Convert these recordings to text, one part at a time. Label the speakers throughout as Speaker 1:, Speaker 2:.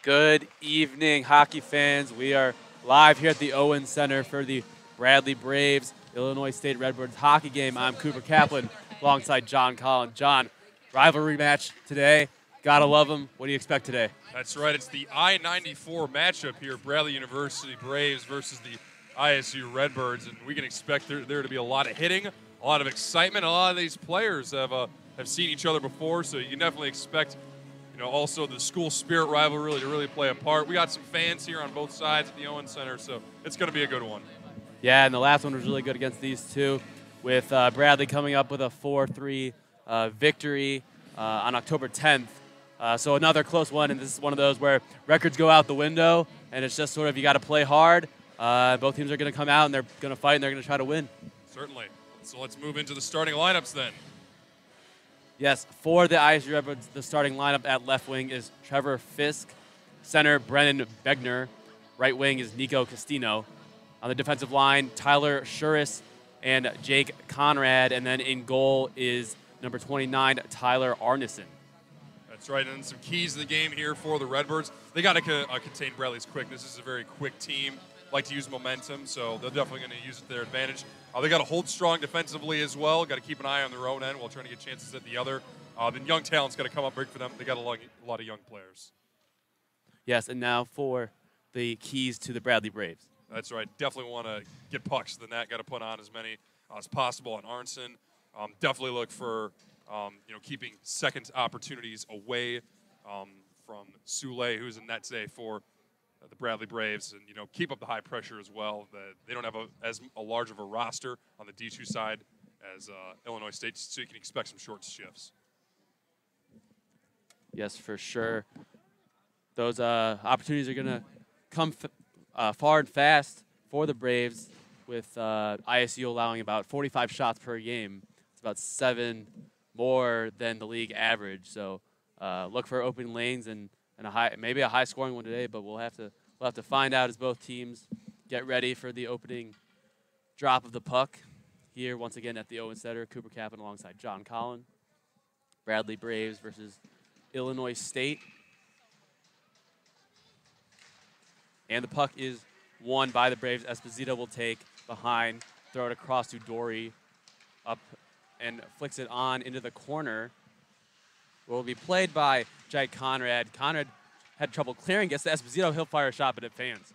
Speaker 1: Good evening, hockey fans. We are live here at the Owen Center for the Bradley Braves Illinois State Redbirds hockey game. I'm Cooper Kaplan alongside John Collins. John, rivalry match today. Gotta love them. What do you expect today?
Speaker 2: That's right. It's the I-94 matchup here, Bradley University Braves versus the ISU Redbirds, and we can expect there to be a lot of hitting, a lot of excitement. A lot of these players have seen each other before, so you can definitely expect, also the school spirit rivalry to really play a part. We got some fans here on both sides of the Owen Center, so it's going to be a good one.
Speaker 1: Yeah, and the last one was really good against these two, with Bradley coming up with a 4-3 victory on October 10th. So another close one, and this is one of those where records go out the window, and it's just sort of you got to play hard. Both teams are going to come out, and they're going to fight, and they're going to try to win.
Speaker 2: Certainly. So let's move into the starting lineups then.
Speaker 1: Yes, for the ISU Redbirds, the starting lineup at left wing is Trevor Fisk, center Brennan Begner, right wing is Nico Castino. On the defensive line, Tyler Shuris and Jake Conrad, and then in goal is number 29, Tyler Arneson.
Speaker 2: That's right, and some keys to the game here for the Redbirds. They got to contain Bradley's quickness. This is a very quick team, like to use momentum, so they're definitely going to use it to their advantage. They got to hold strong defensively as well. Got to keep an eye on their own end while trying to get chances at the other. Then young talent's got to come up big for them. They got a lot of young players.
Speaker 1: Yes, and now for the keys to the Bradley Braves.
Speaker 2: That's right. Definitely want to get pucks to the net. Got to put on as many as possible on Arneson. Definitely look for keeping second opportunities away from Soule, who's in net today for the Bradley Braves, and keep up the high pressure as well. They don't have as large of a roster on the D2 side as Illinois State, so you can expect some short shifts.
Speaker 1: Yes, for sure. Those opportunities are going to come far and fast for the Braves, with ISU allowing about 45 shots per game. It's about 7 more than the league average. So look for open lanes and maybe a high scoring one today, but we'll have to find out as both teams get ready for the opening drop of the puck here once again at the Owen Center. Cooper Kaplan alongside John Collin. Bradley Braves versus Illinois State. And the puck is won by the Braves. Esposito will take behind, throw it across to Dory, up and flicks it on into the corner. Will be played by Jake Conrad. Conrad had trouble clearing, gets to Esposito. He'll fire a shot, but it fans.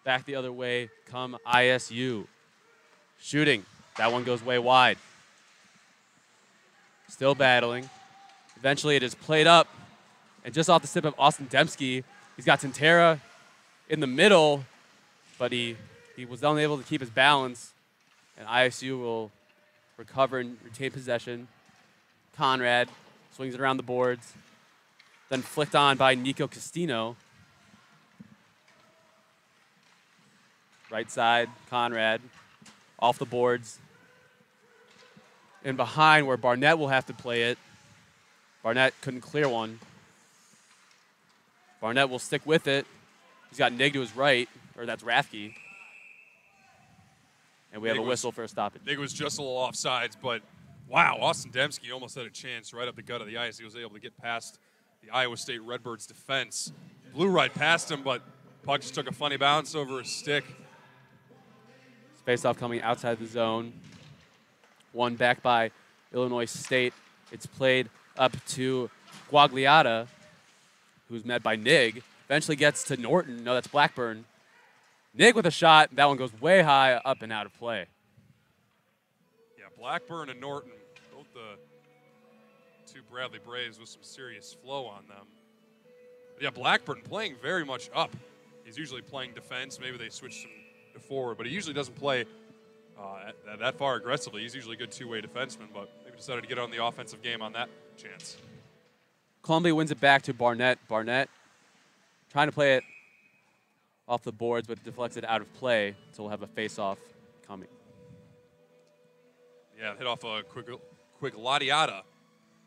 Speaker 1: Back the other way come ISU. Shooting. That one goes way wide. Still battling. Eventually it is played up. And just off the tip of Austin Dembski, he's got Tantera in the middle, but he was unable to keep his balance. And ISU will recover and retain possession. Conrad swings it around the boards. Then flicked on by Nico Castino. Right side, Conrad. Off the boards. And behind where Barnett will have to play it. Barnett couldn't clear one. Barnett will stick with it. He's got Nig to his right, or that's Rathke. And we have a whistle for a stoppage.
Speaker 2: Nig was just a little offsides, but wow, Austin Dembski almost had a chance right up the gut of the ice. He was able to get past the Iowa State Redbirds defense. Blew right past him, but puck just took a funny bounce over his stick.
Speaker 1: Face-off coming outside the zone. One back by Illinois State. It's played up to Guagliata, who's met by Nig. Eventually gets to Norton. No, that's Blackburn. Nig with a shot. That one goes way high, up and out of play.
Speaker 2: Yeah, Blackburn and Norton, both the two Bradley Braves with some serious flow on them. Yeah, Blackburn playing very much up. He's usually playing defense. Maybe they switched him to forward, but he usually doesn't play that far aggressively. He's usually a good two-way defenseman, but maybe decided to get on the offensive game on that chance.
Speaker 1: Columbia wins it back to Barnett. Barnett trying to play it off the boards, but deflects it out of play, so we'll have a face-off coming.
Speaker 2: Yeah, hit off a quick Latiata.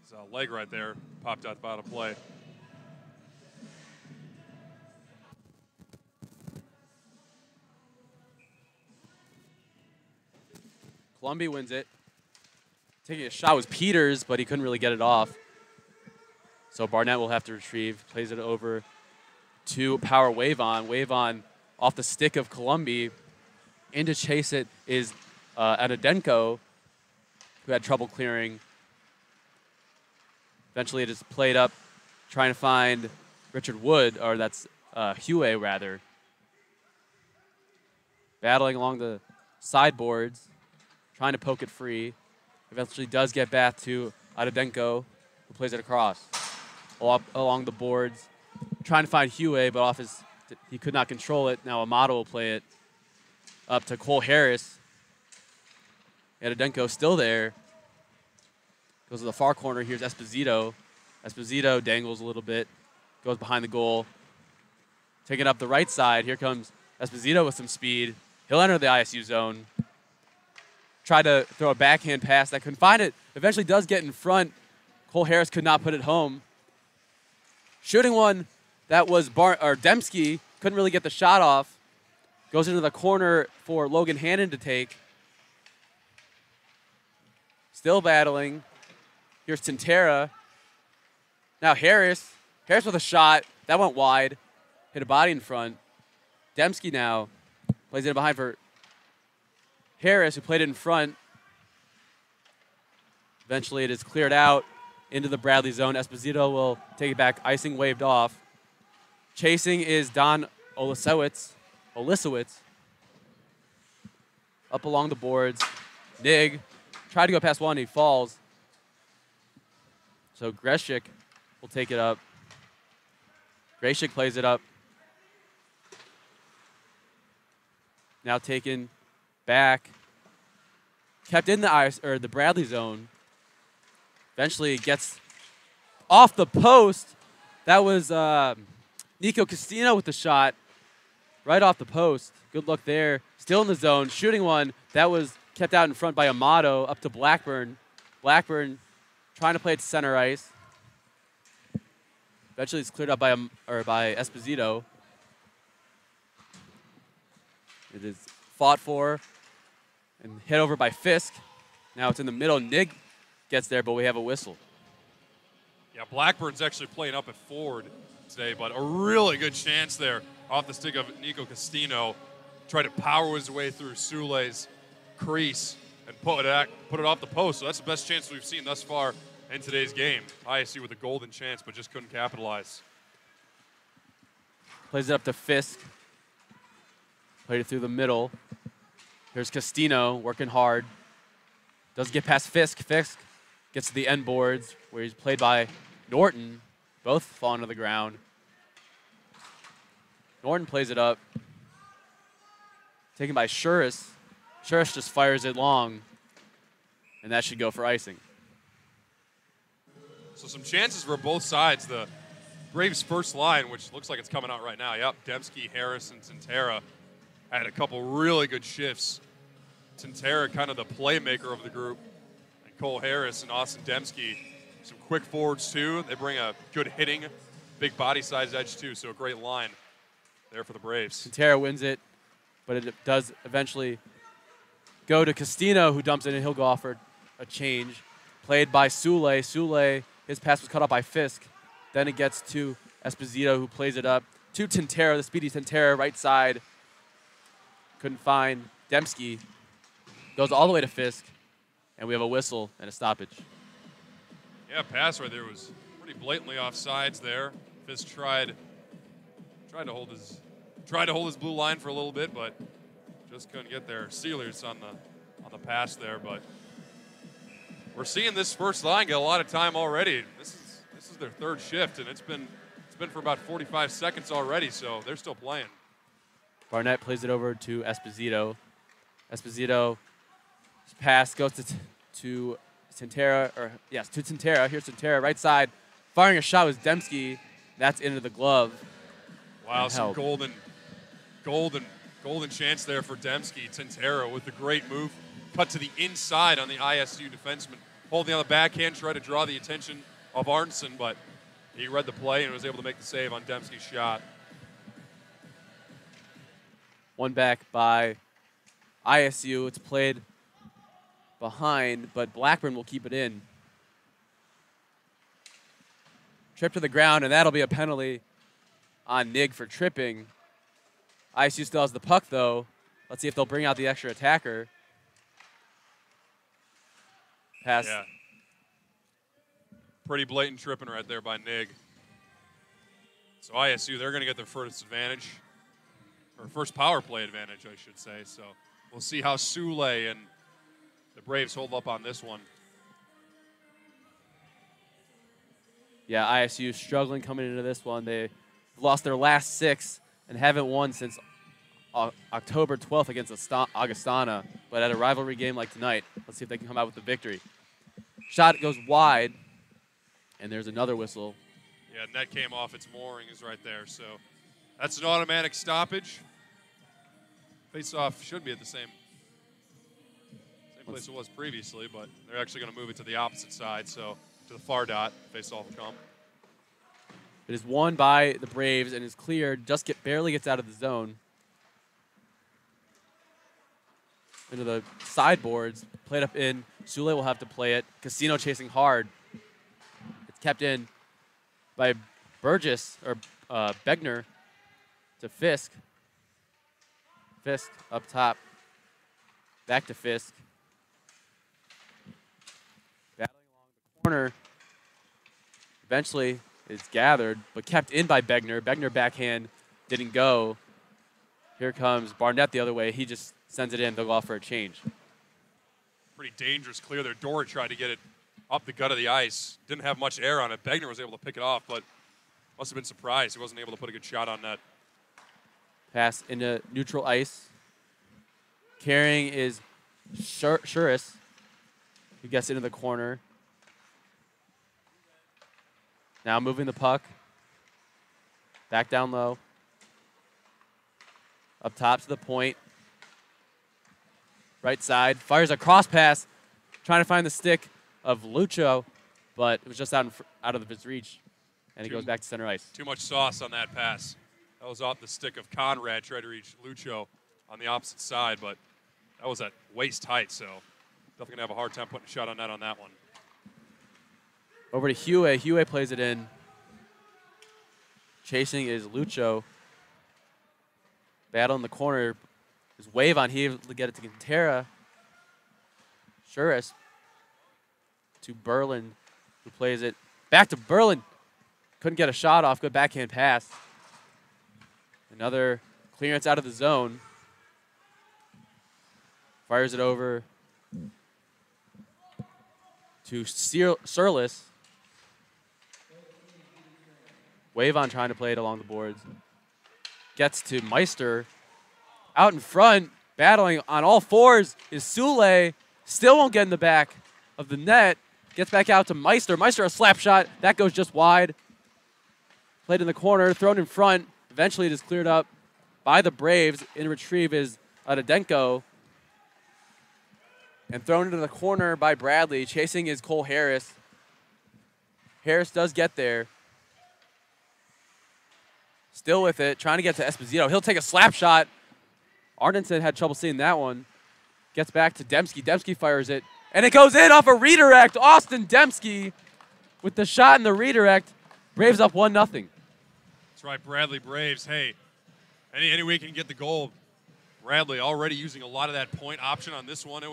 Speaker 2: His leg right there popped out the bottom play.
Speaker 1: Columbia wins it. Taking a shot was Peters, but he couldn't really get it off. So Barnett will have to retrieve, plays it over to power wave on. Wave on off the stick of Columbi. In to chase it is Adadenko, who had trouble clearing. Eventually it is played up, trying to find Richard Wood, or that's Huey, rather. Battling along the sideboards, trying to poke it free. Eventually does get back to Adadenko, who plays it across along the boards. Trying to find Huey, but he could not control it. Now Amato will play it up to Cole Harris. Adadenko still there. Goes to the far corner. Here's Esposito. Esposito dangles a little bit. Goes behind the goal. Taking up the right side. Here comes Esposito with some speed. He'll enter the ISU zone. Tried to throw a backhand pass that couldn't find it. Eventually does get in front. Cole Harris could not put it home. Shooting one that was Dembski. Couldn't really get the shot off. Goes into the corner for Logan Hannon to take. Still battling. Here's Tintera. Now Harris. Harris with a shot. That went wide. Hit a body in front. Dembski now plays it behind for Harris, who played it in front. Eventually it is cleared out into the Bradley zone. Esposito will take it back. Icing waved off. Chasing is Don Olisewicz. Up along the boards. Nig tried to go past one. He falls. So Greshik will take it up. Greshik plays it up. Now taken back. Kept in the Bradley zone. Eventually gets off the post. That was Nico Castino with the shot. Right off the post. Good luck there. Still in the zone. Shooting one. That was kept out in front by Amato up to Blackburn. Blackburn trying to play it to center ice. Eventually it's cleared up by Esposito. It is fought for and hit over by Fisk. Now it's in the middle. Nig gets there, but we have a whistle.
Speaker 2: Yeah, Blackburn's actually playing up at forward today, but a really good chance there off the stick of Nico Castino. Tried to power his way through Sule's crease and put it off the post. So that's the best chance we've seen thus far in today's game. ISU with a golden chance, but just couldn't capitalize.
Speaker 1: Plays it up to Fisk. Played it through the middle. Here's Castino working hard. Doesn't get past Fisk. Fisk gets to the end boards where he's played by Norton. Both falling to the ground. Norton plays it up. Taken by Shuris. Shuris just fires it long. And that should go for icing.
Speaker 2: So some chances for both sides. The Braves' first line, which looks like it's coming out right now. Yep, Dembski, Harris, and Tintera had a couple really good shifts. Tintera kind of the playmaker of the group. And Cole Harris and Austin Dembski, some quick forwards too. They bring a good hitting, big body size edge too, so a great line there for the Braves.
Speaker 1: Tintera wins it, but it does eventually go to Castino, who dumps it, and he'll go off for a change. Played by Sule. Sule, his pass was cut off by Fisk. Then it gets to Esposito, who plays it up to Tintera, the speedy Tintera, right side. Couldn't find Dembski. Goes all the way to Fisk, and we have a whistle and a stoppage.
Speaker 2: Yeah, pass right there was pretty blatantly offsides there. Fisk tried to hold his blue line for a little bit, but just couldn't get there. Sealers on the pass there, but we're seeing this first line get a lot of time already. This is their third shift, and it's been for about 45 seconds already, so they're still playing.
Speaker 1: Barnett plays it over to Esposito. Esposito's pass goes to Tintera, to Tintera. Here's Tintera, right side. Firing a shot was Dembski. That's into the glove.
Speaker 2: Wow, some golden chance there for Dembski. Tintera with the great move. Cut to the inside on the ISU defenseman. Holding on the backhand, tried to draw the attention of Arnson, but he read the play and was able to make the save on Dembski's shot.
Speaker 1: One back by ISU. It's played behind, but Blackburn will keep it in. Trip to the ground, and that'll be a penalty on Nig for tripping. ISU still has the puck, though. Let's see if they'll bring out the extra attacker. Pass.
Speaker 2: Yeah. Pretty blatant tripping right there by Nig. So ISU, they're going to get their first advantage, or first power play advantage, I should say. So we'll see how Sule and the Braves hold up on this one.
Speaker 1: Yeah, ISU struggling coming into this one. They've lost their last 6 and haven't won since October 12th against Augustana. But at a rivalry game like tonight, let's see if they can come out with the victory. Shot goes wide, and there's another whistle.
Speaker 2: Yeah, net came off its mooring is right there. So that's an automatic stoppage. Face-off should be at the same place it was previously, but they're actually going to move it to the opposite side, so to the far dot, face-off will come.
Speaker 1: It is won by the Braves and is cleared, barely gets out of the zone. Into the sideboards, played up in. Sule will have to play it. Casino chasing hard. It's kept in by Burgess, or Begner, to Fisk. Fisk up top. Back to Fisk. Battling along the corner. Eventually is gathered, but kept in by Begner. Begner backhand didn't go. Here comes Barnett the other way. He just sends it in. They'll go off for a change.
Speaker 2: Pretty dangerous clear there. Dory tried to get it up the gut of the ice. Didn't have much air on it. Begner was able to pick it off, but must have been surprised he wasn't able to put a good shot on net.
Speaker 1: Pass into neutral ice. Carrying is Shuris, who gets into the corner. Now moving the puck. Back down low. Up top to the point. Right side. Fires a cross pass. Trying to find the stick of Lucho, but it was just out of his reach. And it goes back to center ice.
Speaker 2: Too much sauce on that pass. That was off the stick of Conrad. Tried to reach Lucho on the opposite side, but that was at waist height, so definitely going to have a hard time putting a shot on net on that one.
Speaker 1: Over to Huey. Huey plays it in. Chasing is Lucho. Battle in the corner. His wave on. He able to get it to Quintera. Shuris to Berlin, who plays it back to Berlin. Couldn't get a shot off. Good backhand pass. Another clearance out of the zone. Fires it over to Surlis. Wave on trying to play it along the boards. Gets to Meister. Out in front, battling on all fours is Sule. Still won't get in the back of the net. Gets back out to Meister. Meister a slap shot. That goes just wide. Played in the corner, thrown in front. Eventually it is cleared up by the Braves. In retrieve is Adedenko. And thrown into the corner by Bradley. Chasing is Cole Harris. Harris does get there. Still with it, trying to get to Esposito. He'll take a slap shot. Ardenson had trouble seeing that one. Gets back to Dembski. Dembski fires it. And it goes in off a redirect. Austin Dembski with the shot in the redirect. Braves up 1-0.
Speaker 2: That's right, Bradley Braves. Hey, any way he can get the goal. Bradley already using a lot of that point option on this one. It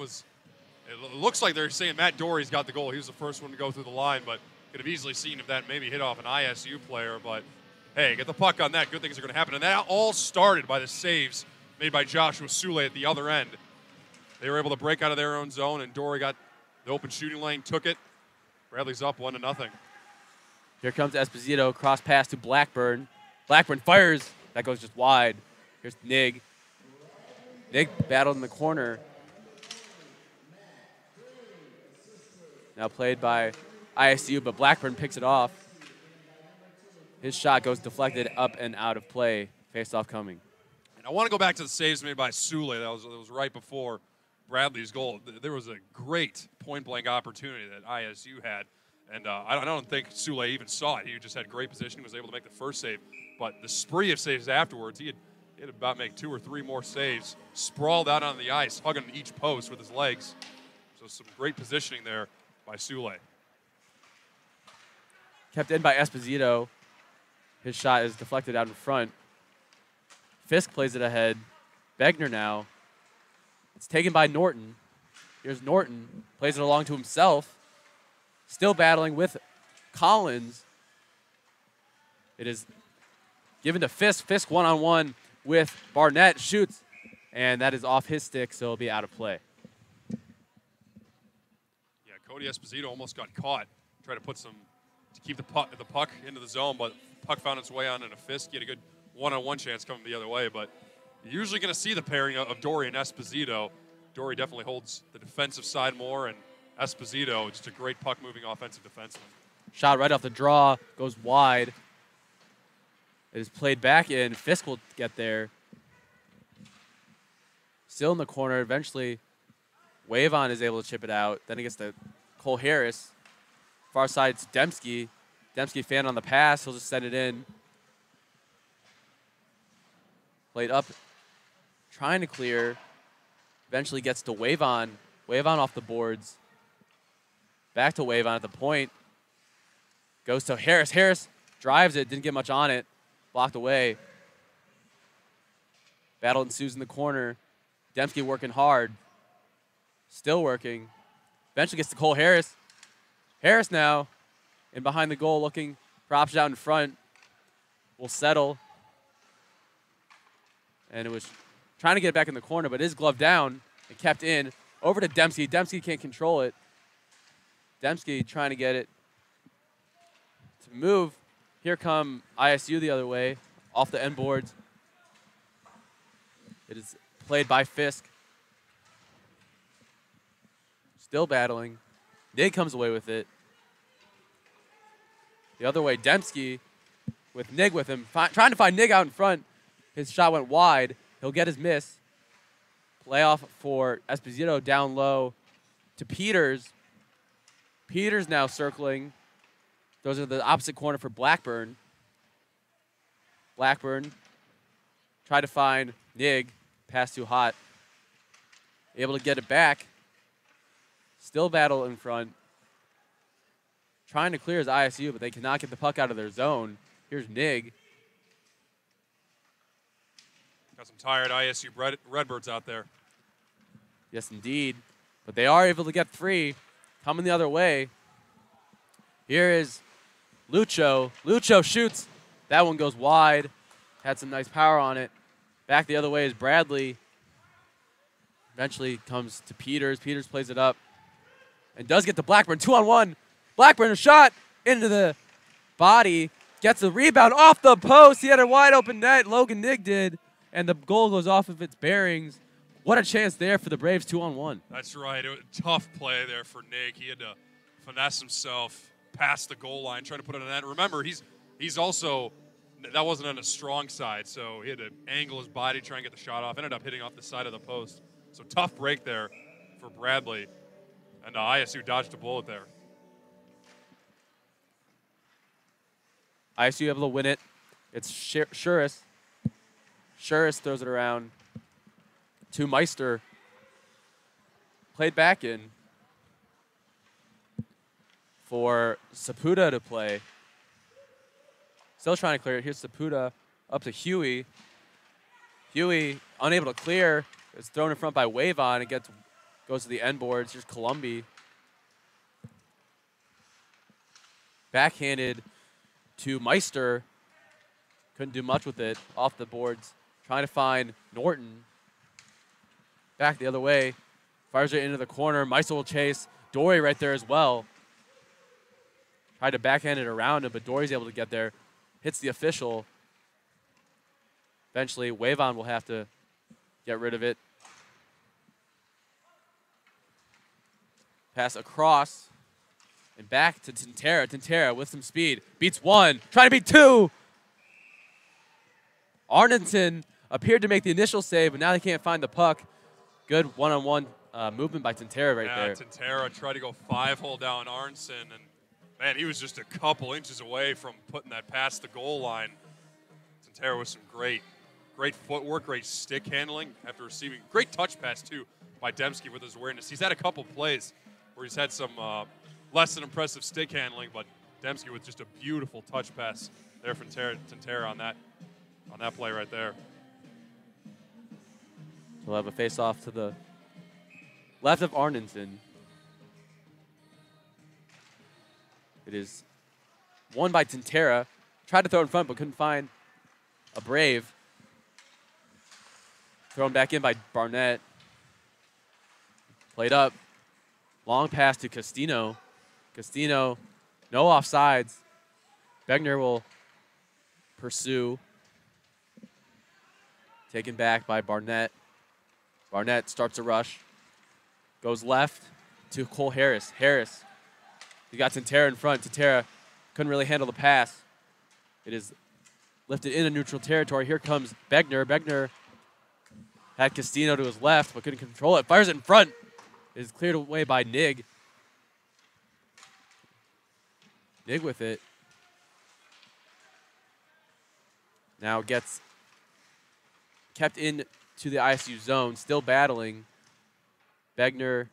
Speaker 2: looks like they're saying Matt Dory's got the goal. He was the first one to go through the line, but could have easily seen if that maybe hit off an ISU player. But hey, get the puck on that. Good things are going to happen. And that all started by the saves made by Joshua Sule at the other end. They were able to break out of their own zone, and Dory got the open shooting lane, took it. Bradley's up 1-0.
Speaker 1: Here comes Esposito. Cross pass to Blackburn. Blackburn fires. That goes just wide. Here's Nig. Nig battled in the corner. Now played by ISU, but Blackburn picks it off. His shot goes deflected up and out of play. Face-off coming.
Speaker 2: And I want to go back to the saves made by Sule. That was right before Bradley's goal. There was a great point-blank opportunity that ISU had. And I don't think Sule even saw it. He just had great position. He was able to make the first save. But the spree of saves afterwards, he had about make 2 or 3 more saves. Sprawled out on the ice, hugging each post with his legs. So some great positioning there by Sule.
Speaker 1: Kept in by Esposito. His shot is deflected out in front. Fisk plays it ahead. Begner now. It's taken by Norton. Here's Norton. Plays it along to himself. Still battling with Collins. It is given to Fisk. Fisk one-on-one with Barnett. Shoots. And that is off his stick, so it'll be out of play.
Speaker 2: Yeah, Cody Esposito almost got caught. Tried to put some, to keep the puck into the zone, but puck found its way on in a Fisk. He had a good one-on-one chance coming the other way, but you're usually going to see the pairing of Dory and Esposito. Dory definitely holds the defensive side more, and Esposito, just a great puck-moving offensive defenseman.
Speaker 1: Shot right off the draw, goes wide. It is played back in. Fisk will get there. Still in the corner. Eventually, Wavon is able to chip it out. Then it gets to Cole Harris. Far side to Dembski. Dembski fan on the pass. He'll just send it in. Played up. Trying to clear. Eventually gets to Wavon. Wavon off the boards. Back to Wavon at the point. Goes to Harris. Harris drives it. Didn't get much on it. Blocked away. Battle ensues in the corner. Dembski working hard. Still working. Eventually gets to Cole Harris. Harris now in behind the goal looking for options out in front. Will settle. And it was trying to get it back in the corner, but it is gloved down and kept in. Over to Dembski. Dembski can't control it. Dembski trying to get it to move. Here come ISU the other way, off the end boards. It is played by Fisk. Still battling. Nig comes away with it. The other way, Dembski with Nig with him, trying to find Nig out in front. His shot went wide. He'll get his miss. Playoff for Esposito down low to Peters. Peters now circling. Those are the opposite corner for Blackburn. Blackburn tried to find Nig. Pass too hot. Able to get it back. Still battle in front. Trying to clear his ISU, but they cannot get the puck out of their zone. Here's Nig.
Speaker 2: Got some tired ISU Redbirds out there.
Speaker 1: Yes, indeed. But they are able to get free. Coming the other way. Here is Lucho. Lucho shoots. That one goes wide. Had some nice power on it. Back the other way is Bradley. Eventually comes to Peters. Peters plays it up. And does get to Blackburn. 2-on-1. Blackburn, a shot into the body. Gets the rebound off the post. He had a wide open net. Logan Nig did. And the goal goes off of its bearings. What a chance there for the Braves, 2-on-1.
Speaker 2: That's right. It was a tough play there for Nig. He had to finesse himself past the goal line, trying to put it in the net. Remember, he's also, that wasn't on a strong side, so he had to angle his body, try and get the shot off. Ended up hitting off the side of the post. So tough break there for Bradley. And ISU dodged a bullet there.
Speaker 1: ISU able to win it. It's Shuris. Shuris throws it around to Meister. Played back in for Saputa to play. Still trying to clear it. Here's Saputa up to Huey. Huey unable to clear. It's thrown in front by Wavon. It goes to the end boards. Here's Columbi. Backhanded to Meister. Couldn't do much with it. Off the boards. Trying to find Norton. Back the other way. Fires it into the corner. Meister will chase. Dory right there as well. Tried to backhand it around him, but Dory's able to get there. Hits the official. Eventually, Wavon will have to get rid of it. Pass across. And back to Tintera. Tintera with some speed. Beats one. Trying to beat two. Arnington appeared to make the initial save, but now they can't find the puck. Good one-on-one movement by Tintera right there.
Speaker 2: Tintera tried to go 5-hole down Arnson, and man, he was just a couple inches away from putting that past the goal line. Tintera with some great footwork, great stick handling after receiving. Great touch pass, too, by Dembski with his awareness. He's had a couple plays where he's had some less than impressive stick handling, but Dembski with just a beautiful touch pass there from Tintera on that play right there.
Speaker 1: We'll have a face-off to the left of Arneson. It is won by Tintera. Tried to throw in front, but couldn't find a Brave. Thrown back in by Barnett. Played up. Long pass to Castino. Castino, no offsides. Begner will pursue. Taken back by Barnett. Barnett starts a rush. Goes left to Cole Harris. Harris, he got Tintera in front. Tintera couldn't really handle the pass. It is lifted into neutral territory. Here comes Begner. Begner had Castino to his left, but couldn't control it. Fires it in front. It is cleared away by Nig. Nig with it. Now gets kept in to the ISU zone, still battling. Begner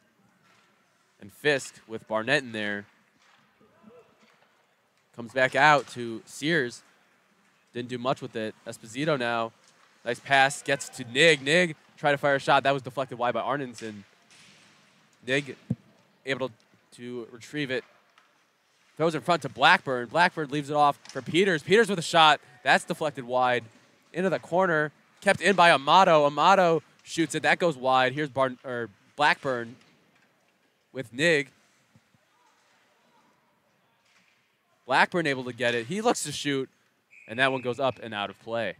Speaker 1: and Fisk with Barnett in there. Comes back out to Sears. Didn't do much with it. Esposito now. Nice pass. Gets to Nig. Nig tried to fire a shot. That was deflected wide by Arneson. Nig able to retrieve it. Throws in front to Blackburn. Blackburn leaves it off for Peters. Peters with a shot. That's deflected wide. Into the corner. Kept in by Amato. Amato shoots it. That goes wide. Here's Blackburn with Nig. Blackburn able to get it. He looks to shoot, and that one goes up and out of play.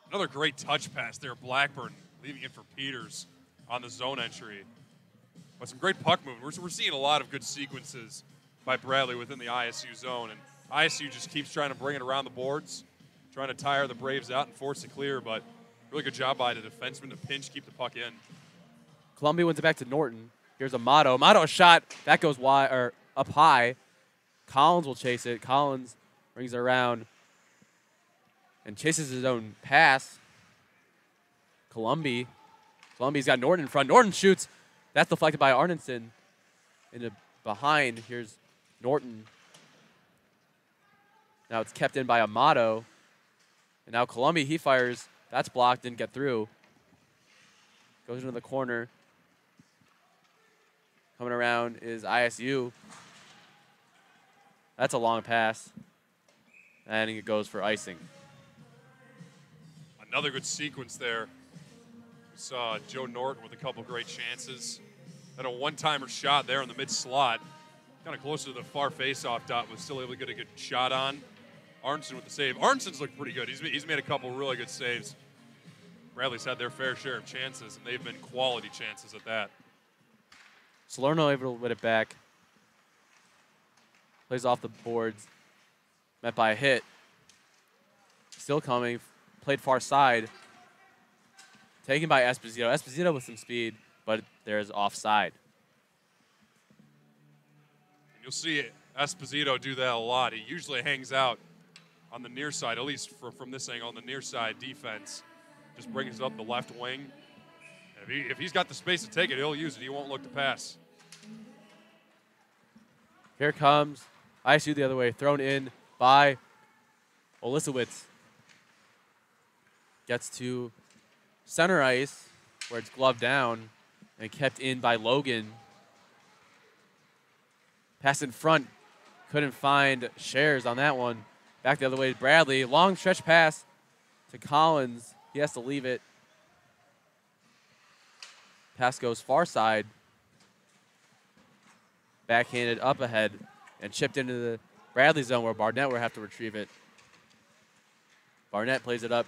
Speaker 2: Another great touch pass there. Blackburn leaving it for Peters on the zone entry. But some great puck movement. We're seeing a lot of good sequences by Bradley within the ISU zone, and ISU just keeps trying to bring it around the boards, trying to tire the Braves out and force it clear, but really good job by the defenseman to pinch, keep the puck in.
Speaker 1: Columbia wins it back to Norton. Here's Amato. Amato a shot. That goes wide or up high. Collins will chase it. Collins brings it around and chases his own pass. Columbia's got Norton in front. Norton shoots. That's deflected by Arneson. Into behind. Here's Norton. Now it's kept in by Amato. And now Columbia, he fires. That's blocked. Didn't get through. Goes into the corner. Coming around is ISU. That's a long pass. And it goes for icing.
Speaker 2: Another good sequence there. We saw Joe Norton with a couple great chances. Then a one-timer shot there in the mid-slot. Kind of closer to the far face-off dot, was still able to get a good shot on. Arneson with the save. Arneson's looked pretty good. He's made a couple really good saves. Bradley's had their fair share of chances, and they've been quality chances at that.
Speaker 1: Salerno able to win it back. Plays off the boards. Met by a hit. Still coming. Played far side. Taken by Esposito. Esposito with some speed, but there's offside.
Speaker 2: You'll see Esposito do that a lot. He usually hangs out on the near side, at least from this angle, on the near side defense. Just brings it up the left wing. If he's got the space to take it, he'll use it. He won't look to pass.
Speaker 1: Here comes ISU the other way, thrown in by Olisowicz. Gets to center ice, where it's gloved down, and kept in by Logan. Pass in front, couldn't find Shares on that one. Back the other way to Bradley. Long stretch pass to Collins. He has to leave it. Pass goes far side. Backhanded up ahead and chipped into the Bradley zone where Barnett will have to retrieve it. Barnett plays it up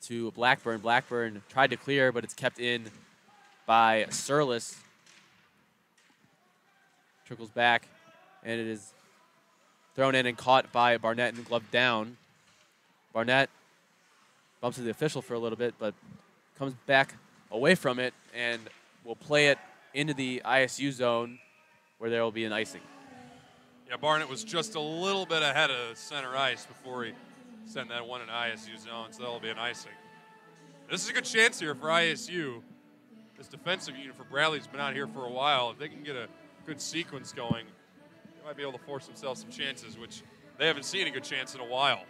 Speaker 1: to Blackburn. Blackburn tried to clear, but it's kept in by Surlis. Trickles back, and it is thrown in and caught by Barnett and gloved down. Barnett bumps to the official for a little bit, but comes back away from it and will play it into the ISU zone where there will be an icing.
Speaker 2: Yeah, Barnett was just a little bit ahead of center ice before he sent that one in ISU zone, so that'll be an icing. This is a good chance here for ISU. This defensive unit for Bradley's been out here for a while. If they can get a good sequence going, they might be able to force themselves some chances, which they haven't seen a good chance in a while.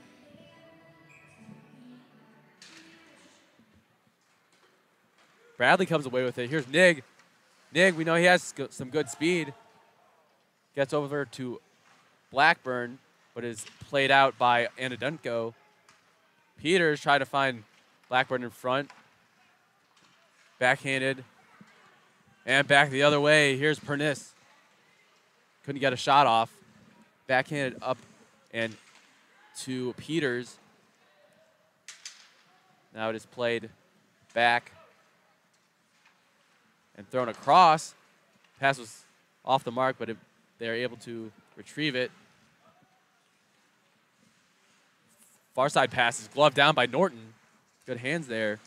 Speaker 1: Bradley comes away with it. Here's Nig. Nig, we know he has some good speed. Gets over to Blackburn, but is played out by Anadunko. Peters trying to find Blackburn in front. Backhanded. And back the other way. Here's Pernice. Couldn't get a shot off. Backhanded up and to Peters. Now it is played back and thrown across. Pass was off the mark, but they're able to retrieve it. Far side pass is gloved down by Norton. Good hands there.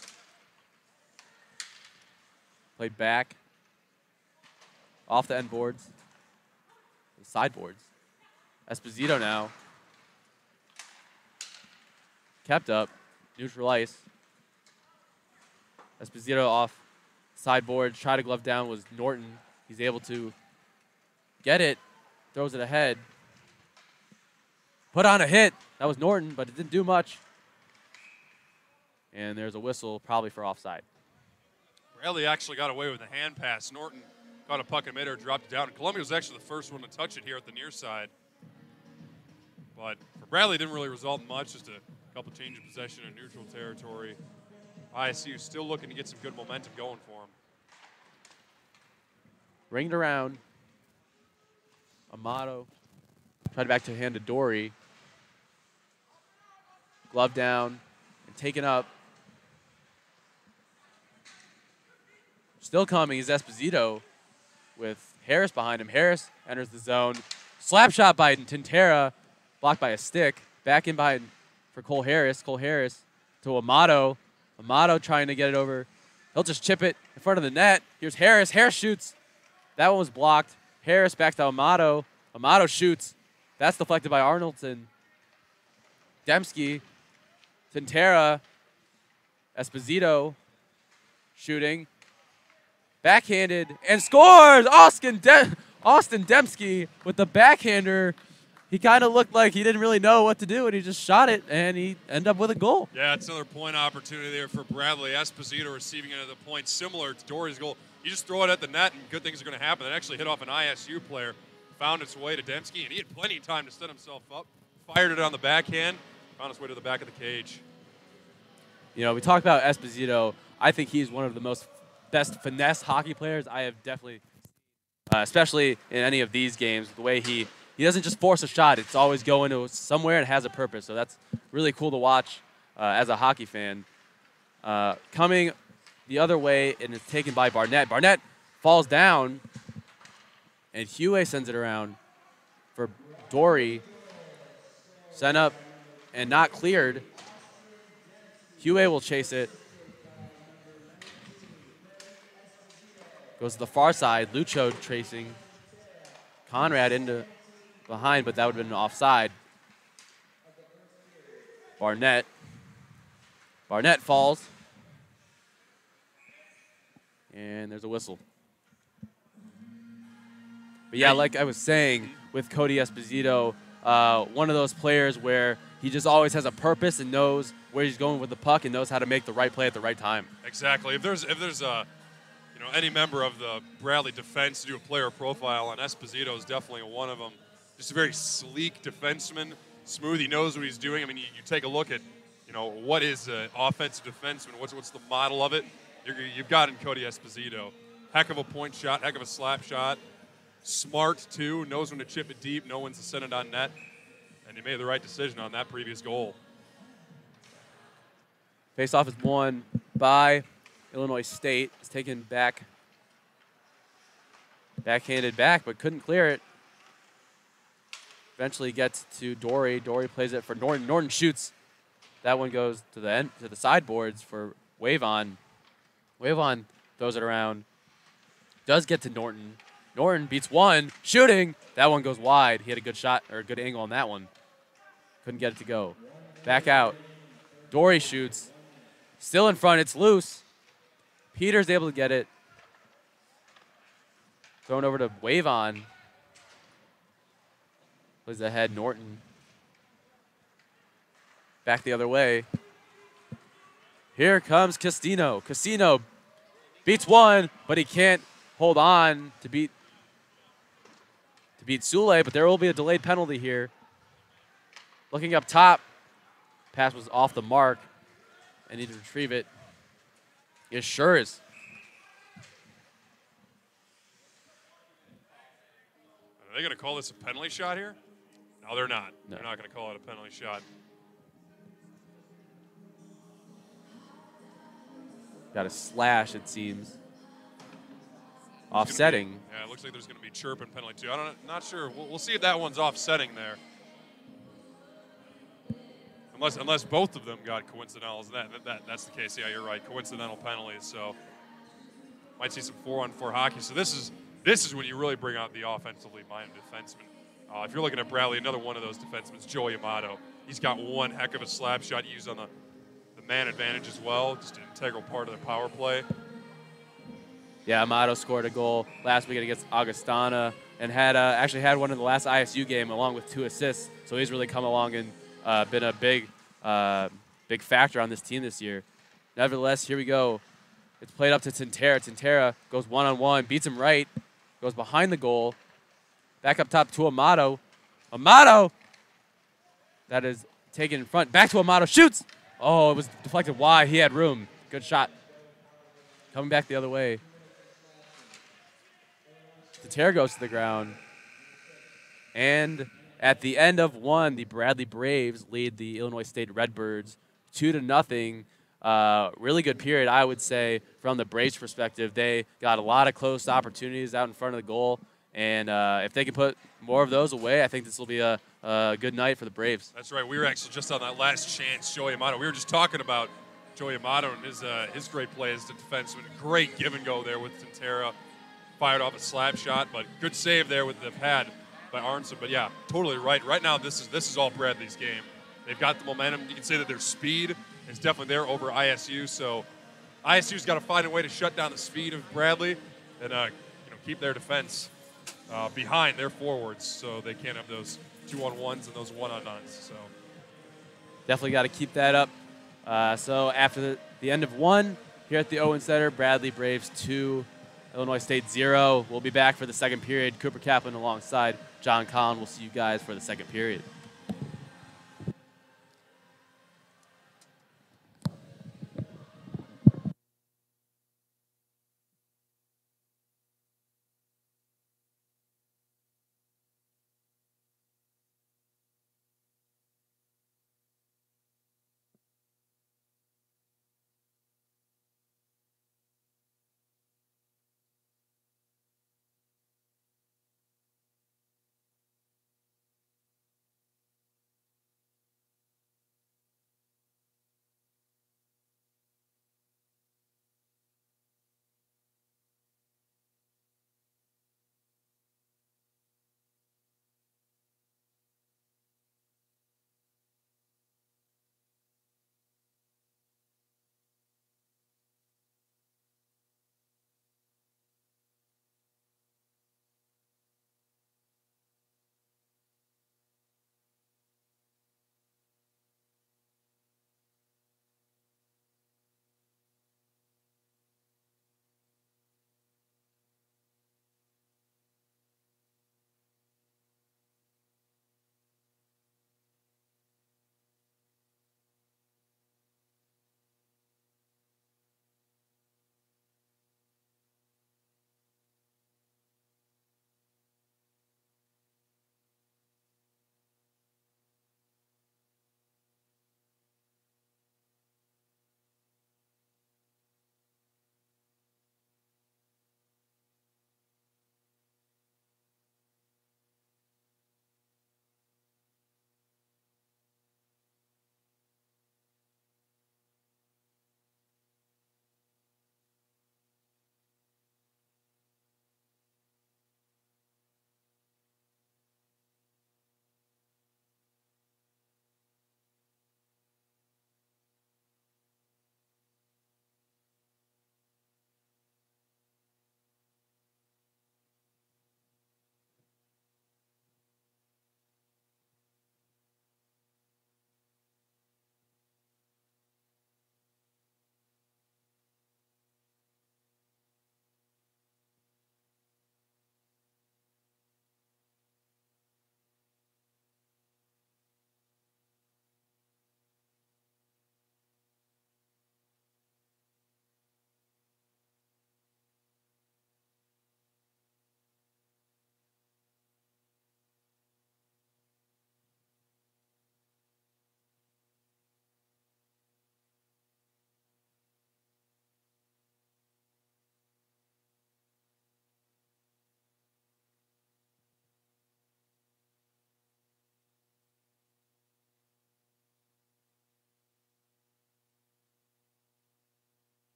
Speaker 1: Played back. Off the end boards. The sideboards. Esposito now. Kept up. Neutral ice. Esposito off sideboard. Try to glove down was Norton. He's able to get it. Throws it ahead. Put on a hit. That was Norton, but it didn't do much. And there's a whistle, probably for offside.
Speaker 2: Bradley actually got away with a hand pass. Norton got a puck in midair, dropped it down. And Columbia was actually the first one to touch it here at the near side. But for Bradley, it didn't really result in much, just a couple change of possession in neutral territory. ISU still looking to get some good momentum going for him.
Speaker 1: Ringed around. Amato. Tried back to hand to Dory. Glove down and taken up. Still coming is Esposito with Harris behind him. Harris enters the zone. Slap shot by Tintera, blocked by a stick. Back in behind for Cole Harris. Cole Harris to Amato. Amato trying to get it over. He'll just chip it in front of the net. Here's Harris. Harris shoots. That one was blocked. Harris back to Amato. Amato shoots. That's deflected by Arnoldson. Dembski. Tintera. Esposito shooting. Backhanded and scores! Austin Dembski with the backhander. He kind of looked like he didn't really know what to do, and he just shot it, and he ended up with a goal.
Speaker 2: Yeah, it's another point opportunity there for Bradley. Esposito receiving it at the point similar to Dory's goal. You just throw it at the net, and good things are going to happen. It actually hit off an ISU player, found its way to Dembski, and he had plenty of time to set himself up. Fired it on the backhand, found his way to the back of the cage.
Speaker 1: You know, we talked about Esposito. I think he's one of the best finesse hockey players I have definitely, especially in any of these games. The way he doesn't just force a shot; it's always going to somewhere and has a purpose. So that's really cool to watch as a hockey fan. Coming the other way, and it's taken by Barnett. Barnett falls down, and Huey sends it around for Dory. Sent up and not cleared. Huey will chase it. Goes to the far side. Lucho tracing. Conrad into behind, but that would have been offside. Barnett. Barnett falls. And there's a whistle. But yeah, like I was saying, with Cody Esposito, one of those players where he just always has a purpose and knows where he's going with the puck and knows how to make the right play at the right time.
Speaker 2: Exactly. If there's any member of the Bradley defense to do a player profile on Esposito is definitely one of them. Just a very sleek defenseman, smooth. He knows what he's doing. I mean, you take a look at, what is an offensive defenseman? What's the model of it? You've got in Cody Esposito. Heck of a point shot, heck of a slap shot. Smart, too. Knows when to chip it deep. No one's to send it on net. And he made the right decision on that previous goal.
Speaker 1: Face-off is won by Illinois State. It's taken back. Backhanded back, but couldn't clear it. Eventually gets to Dory. Dory plays it for Norton. Norton shoots. That one goes to the sideboards for Wavon. Wavon throws it around. Does get to Norton. Norton beats one. Shooting. That one goes wide. He had a good shot or a good angle on that one. Couldn't get it to go. Back out. Dory shoots. Still in front. It's loose. Peter's able to get it. Thrown over to Wavon. Plays ahead. Norton. Back the other way. Here comes Castino. Castino beats one, but he can't hold on to beat Sule, but there will be a delayed penalty here. Looking up top, pass was off the mark. I need to retrieve it. It sure is.
Speaker 2: Are they going to call this a penalty shot here? No, they're not.
Speaker 1: No.
Speaker 2: They're not going to call it a penalty shot.
Speaker 1: Got a slash, it seems. Offsetting.
Speaker 2: Yeah, it looks like there's going to be chirping penalty too. Not sure. We'll see if that one's offsetting there. Unless both of them got coincidentals. That's the case. Yeah, you're right. Coincidental penalties. So might see some 4-on-4 hockey. So this is when you really bring out the offensively minded defenseman. If you're looking at Bradley, another one of those defensemen is Joey Amato. He's got one heck of a slap shot used on the man advantage as well. Just an integral part of their power play.
Speaker 1: Yeah, Amato scored a goal last weekend against Augustana and had actually had one in the last ISU game along with 2 assists. So he's really come along and been a big factor on this team this year. Nevertheless, here we go. It's played up to Tintera. Tintera goes one-on-one, beats him right, goes behind the goal. Back up top to Amato. Amato! That is taken in front. Back to Amato. Shoots! Oh, it was deflected wide. He had room. Good shot. Coming back the other way. Tintera goes to the ground. And at the end of one, the Bradley Braves lead the Illinois State Redbirds 2-0. Really good period, I would say, from the Braves' perspective. They got a lot of close opportunities out in front of the goal. And if they can put more of those away, I think this will be a good night for the Braves.
Speaker 2: That's right. We were actually just on that last chance, Joey Amato. We were just talking about Joey Amato and his great play as a defenseman. Great give and go there with Tintera. Fired off a slap shot, but good save there with the pad by Arnson. But yeah, totally right. Right now, this is all Bradley's game. They've got the momentum. You can say that their speed is definitely there over ISU. So ISU's got to find a way to shut down the speed of Bradley and keep their defense behind their forwards, so they can't have those 2-on-1s and those 1-on-9s. So
Speaker 1: definitely got to keep that up. So after the end of one here at the Owen Center, Bradley Braves 2, Illinois State 0. We'll be back for the second period. Cooper Kaplan alongside John Collin. We'll see you guys for the second period.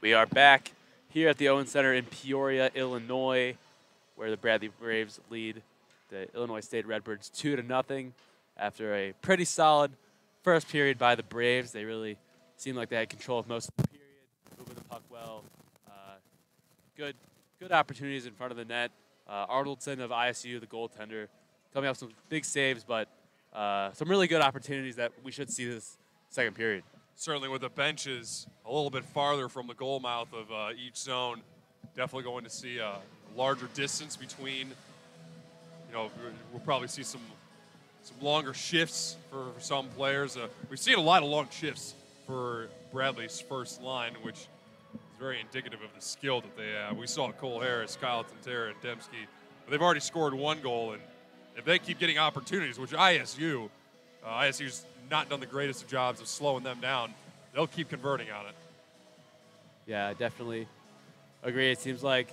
Speaker 1: We are back here at the Owen Center in Peoria, Illinois, where the Bradley Braves lead the Illinois State Redbirds 2-0 after a pretty solid first period by the Braves. They really seemed like they had control of most of the period, moving the puck well. Good opportunities in front of the net. Arnoldson of ISU, the goaltender, coming up with some big saves, but some really good opportunities that we should see this second period.
Speaker 2: Certainly with the benches a little bit farther from the goal mouth of each zone, definitely going to see a larger distance between. We'll probably see some longer shifts for some players. We've seen a lot of long shifts for Bradley's first line, which is very indicative of the skill that they have. We saw Cole Harris, Kyle Tantera, and Dembski. But they've already scored one goal, and if they keep getting opportunities, which ISU's not done the greatest of jobs of slowing them down, they'll keep converting on it.
Speaker 1: Yeah, I definitely agree. It seems like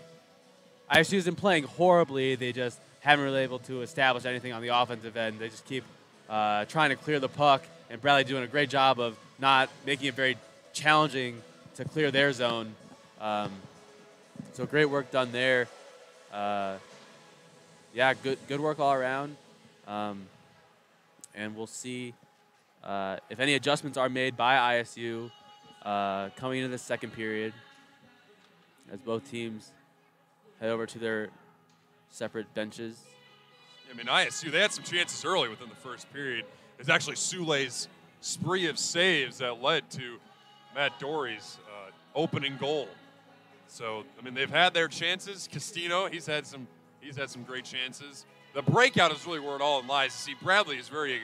Speaker 1: ISU isn't playing horribly. They just haven't really able to establish anything on the offensive end. They just keep trying to clear the puck, and Bradley doing a great job of not making it very challenging to clear their zone. So great work done there. Yeah, good work all around. And we'll see if any adjustments are made by ISU coming into the second period as both teams head over to their separate benches.
Speaker 2: I mean, ISU, they had some chances early within the first period. It's actually Sule's spree of saves that led to Matt Dory's opening goal. So, I mean, they've had their chances. Castino, he's had some great chances. The breakout is really where it all lies. You see, Bradley is very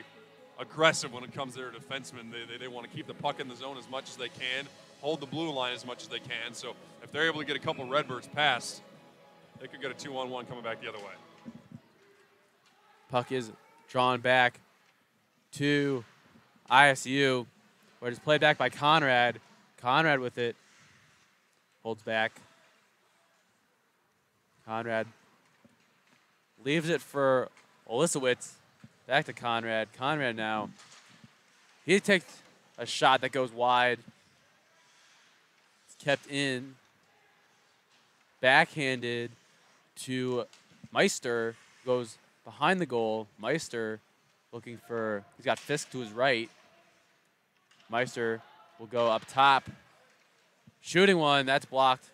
Speaker 2: aggressive when it comes to their defensemen. They want to keep the puck in the zone as much as they can, hold the blue line as much as they can. So if they're able to get a couple Redbirds past, they could get a 2-on-1 coming back the other way.
Speaker 1: Puck is drawn back to ISU, where it's played back by Conrad. Conrad with it. Holds back. Conrad leaves it for Olisowicz. Back to Conrad. Conrad now. He takes a shot that goes wide. It's kept in. Backhanded to Meister. Goes behind the goal. Meister looking for, he's got Fisk to his right. Meister will go up top. Shooting one, that's blocked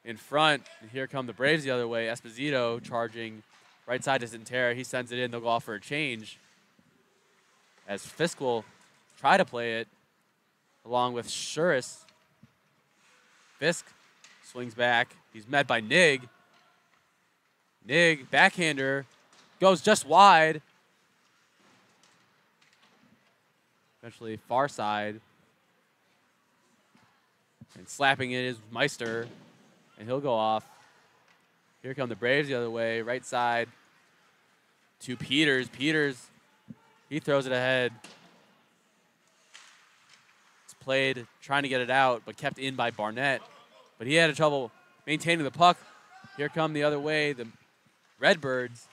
Speaker 1: in front. And here come the Braves the other way. Esposito charging right side to Tantera. He sends it in. They'll go off for a change as Fisk will try to play it along with Shuris. Fisk swings back. He's met by Nig. Nig, backhander, goes just wide. Eventually far side. And slapping it is Meister, and he'll go off. Here come the Braves the other way, right side to Peters. Peters, he throws it ahead. It's played, trying to get it out, but kept in by Barnett. But he had trouble maintaining the puck. Here come the other way, the Redbirds.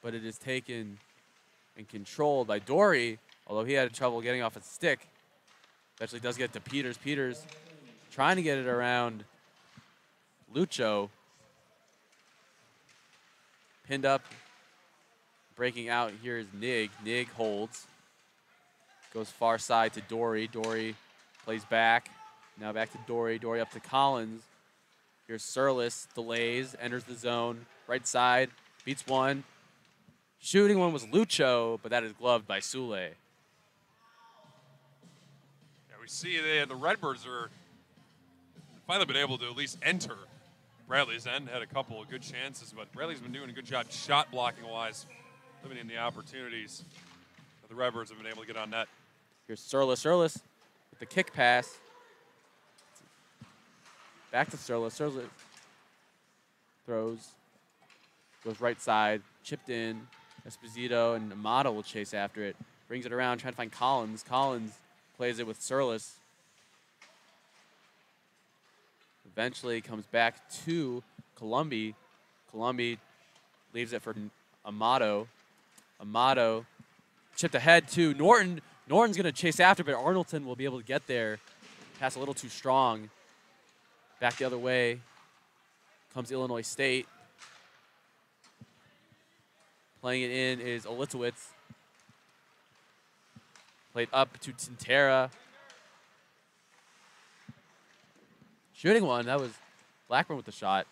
Speaker 1: But it is taken and controlled by Dory, although he had trouble getting off his stick. Eventually does get to Peters. Peters trying to get it around Lucho. Pinned up. Breaking out here is Nig. Nig holds. Goes far side to Dory. Dory plays back. Now back to Dory. Dory up to Collins. Here's Surlis. Delays. Enters the zone. Right side. Beats one. Shooting one was Lucho, but that is gloved by Sule.
Speaker 2: See, the Redbirds are finally been able to at least enter Bradley's end. Had a couple of good chances, but Bradley's been doing a good job shot blocking wise, limiting the opportunities that the Redbirds have been able to get on net.
Speaker 1: Here's Surlis. Surlis with the kick pass. Back to Surlis. Surlis throws. Goes right side. Chipped in. Esposito and Amato will chase after it. Brings it around, trying to find Collins. Collins plays it with Surlis. Eventually comes back to Columbi. Columbi leaves it for Amato. Amato chipped ahead to Norton. Norton's going to chase after, but Arnoldson will be able to get there. Pass a little too strong. Back the other way comes Illinois State. Playing it in is Olitzowitz. Played up to Tintera. Shooting one. That was Blackburn with the shot.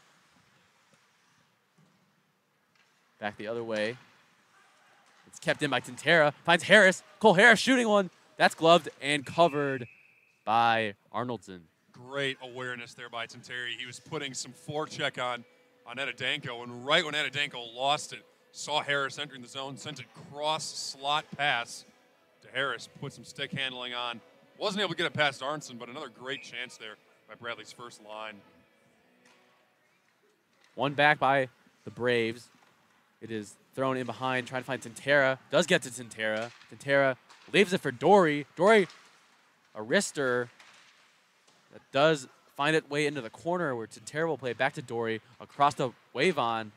Speaker 1: Back the other way. It's kept in by Tintera. Finds Harris. Cole Harris shooting one. That's gloved and covered by Arnoldson.
Speaker 2: Great awareness there by Tintera. He was putting some forecheck on Adadenko, and right when Adadenko lost it, saw Harris entering the zone, sent a cross slot pass to Harris, put some stick handling on. Wasn't able to get it past Arnson, but another great chance there by Bradley's first line.
Speaker 1: One back by the Braves. It is thrown in behind, trying to find Tintera. Does get to Tintera. Tintera leaves it for Dory. Dory, a wrister that does find its way into the corner where Tintera will play it back to Dory. Across to Wavon.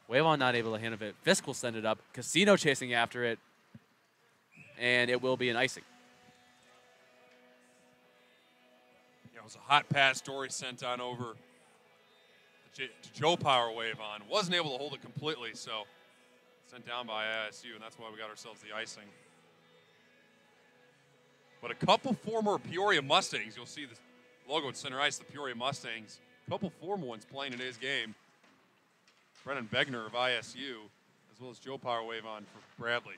Speaker 1: Wavon not able to handle it. Fisk will send it up. Casino chasing after it. And it will be an icing.
Speaker 2: Yeah, it was a hot pass Dory sent on over to Joe Power Wavon. Wasn't able to hold it completely, so sent down by ISU, and that's why we got ourselves the icing. But a couple former Peoria Mustangs, you'll see the logo at center ice, the Peoria Mustangs. A couple former ones playing today's game. Brennan Begner of ISU, as well as Joe Power Wavon for Bradley.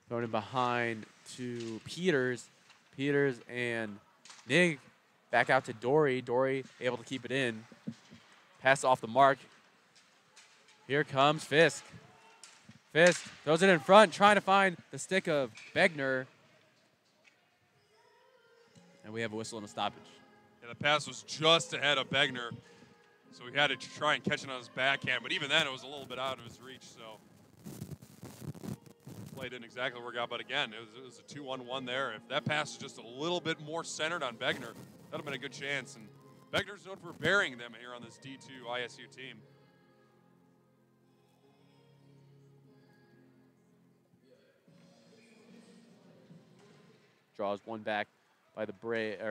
Speaker 1: Thrown in behind to Peters. Peters and Nig back out to Dory. Dory able to keep it in. Pass off the mark. Here comes Fisk. Fisk throws it in front, trying to find the stick of Begner. And we have a whistle and a stoppage.
Speaker 2: Yeah, the pass was just ahead of Begner, so he had to try and catch it on his backhand. But even then, it was a little bit out of his reach, so play didn't exactly work out. But again, it was a 2-1-1 there. If that pass was just a little bit more centered on Begner, that would have been a good chance. And Begner's known for burying them here on this D2 ISU team.
Speaker 1: Draws one back by the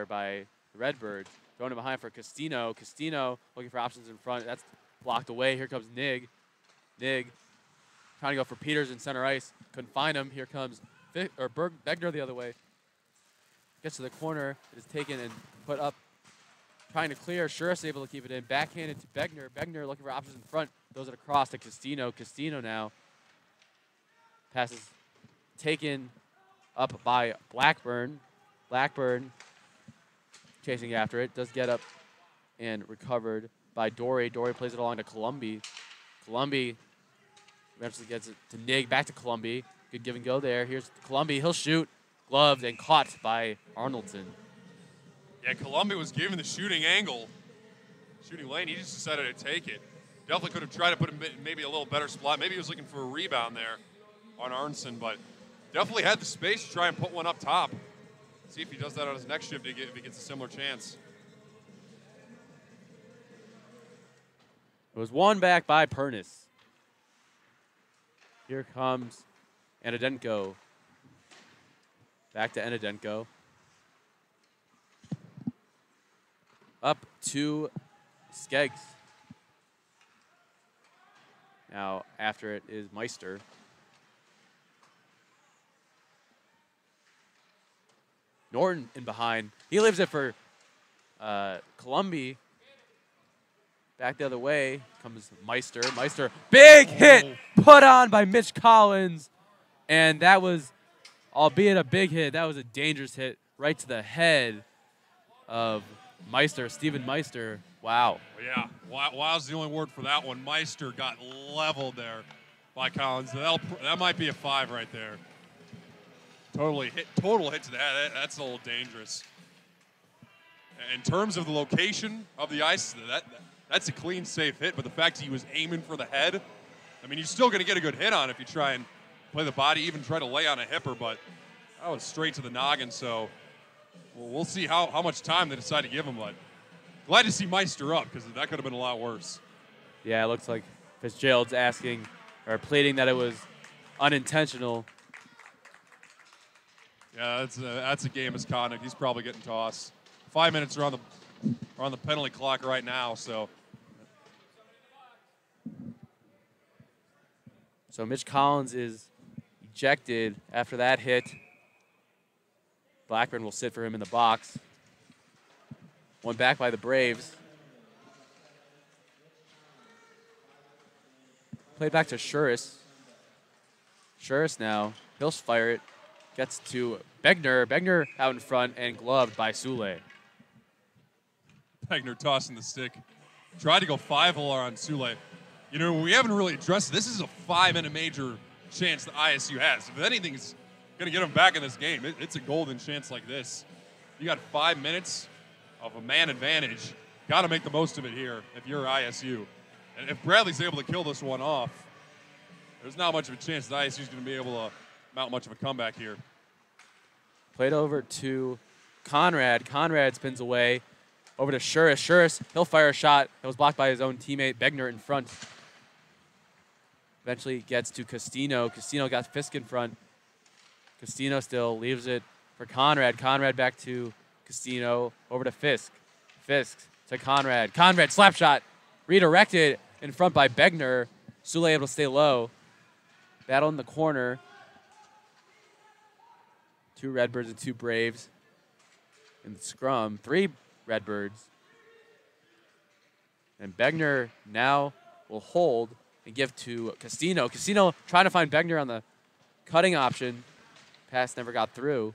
Speaker 1: by the Redbirds. Throwing it behind for Castino. Castino looking for options in front. That's blocked away. Here comes Nig. Nig trying to go for Peters in center ice. Couldn't find him. Here comes Begner the other way. Gets to the corner. It is taken and put up. Trying to clear. Shuris able to keep it in. Backhanded to Begner. Begner looking for options in front. Throws it across to Castino. Castino now. Passes taken up by Blackburn. Blackburn chasing after it. Does get up and recovered by Dory. Dory plays it along to Columbi. Columbi eventually gets it to Nig. Back to Columbi. Good give and go there. Here's Columbi. He'll shoot. Gloved and caught by Arnoldson.
Speaker 2: Yeah, Columbi was given the shooting angle, shooting lane. He just decided to take it. Definitely could have tried to put him maybe a little better spot. Maybe he was looking for a rebound there on Arnson, but definitely had the space to try and put one up top. See if he does that on his next shift if he gets a similar chance.
Speaker 1: It was one back by Pernis. Here comes Anadenko. Back to Anadenko. Up to Skeggs. Now after it is Meister. Norton in behind. He leaves it for Columbi. Back the other way comes Meister. Meister, big hit put on by Mitch Collins. And that was, albeit a big hit, that was a dangerous hit right to the head of Meister, Steven Meister. Wow.
Speaker 2: Yeah, wow's the only word for that one. Meister got leveled there by Collins. That might be a 5 right there. Total hit to the head. That's a little dangerous. In terms of the location of the ice, that's a clean, safe hit. But the fact that he was aiming for the head, I mean, you're still going to get a good hit on if you try and play the body, even try to lay on a hipper. But that was straight to the noggin. So we'll see how much time they decide to give him. But glad to see Meister up because that could have been a lot worse.
Speaker 1: Yeah, it looks like Fitzgerald's asking or pleading that it was unintentional.
Speaker 2: Yeah, that's a game misconduct. He's probably getting tossed. 5 minutes are on We're on the penalty clock right now, so.
Speaker 1: So Mitch Collins is ejected after that hit. Blackburn will sit for him in the box. One back by the Braves. Played back to Shuris. Shuris now. He'll fire it. Gets to Begner. Begner out in front and gloved by Sule.
Speaker 2: Begner tossing the stick. Tried to go 5-hole on Sule. You know, we haven't really addressed this. This is a 5-inning major chance that ISU has. If anything's going to get them back in this game, it's a golden chance like this. You got 5 minutes of a man advantage. Got to make the most of it here if you're ISU. And if Bradley's able to kill this one off, there's not much of a chance that ISU's going to be able to mount much of a comeback here.
Speaker 1: Played over to Conrad. Conrad spins away. Over to Shuris. Shuris, he'll fire a shot that was blocked by his own teammate, Begner, in front. Eventually gets to Castino. Castino got Fisk in front. Castino still leaves it for Conrad. Conrad back to Castino. Over to Fisk. Fisk to Conrad. Conrad, slap shot. Redirected in front by Begner. Sule able to stay low. Battle in the corner. 2 Redbirds and 2 Braves. In the scrum, 3 Redbirds. And Begner now will hold and give to Castino. Castino trying to find Begner on the cutting option. Pass never got through.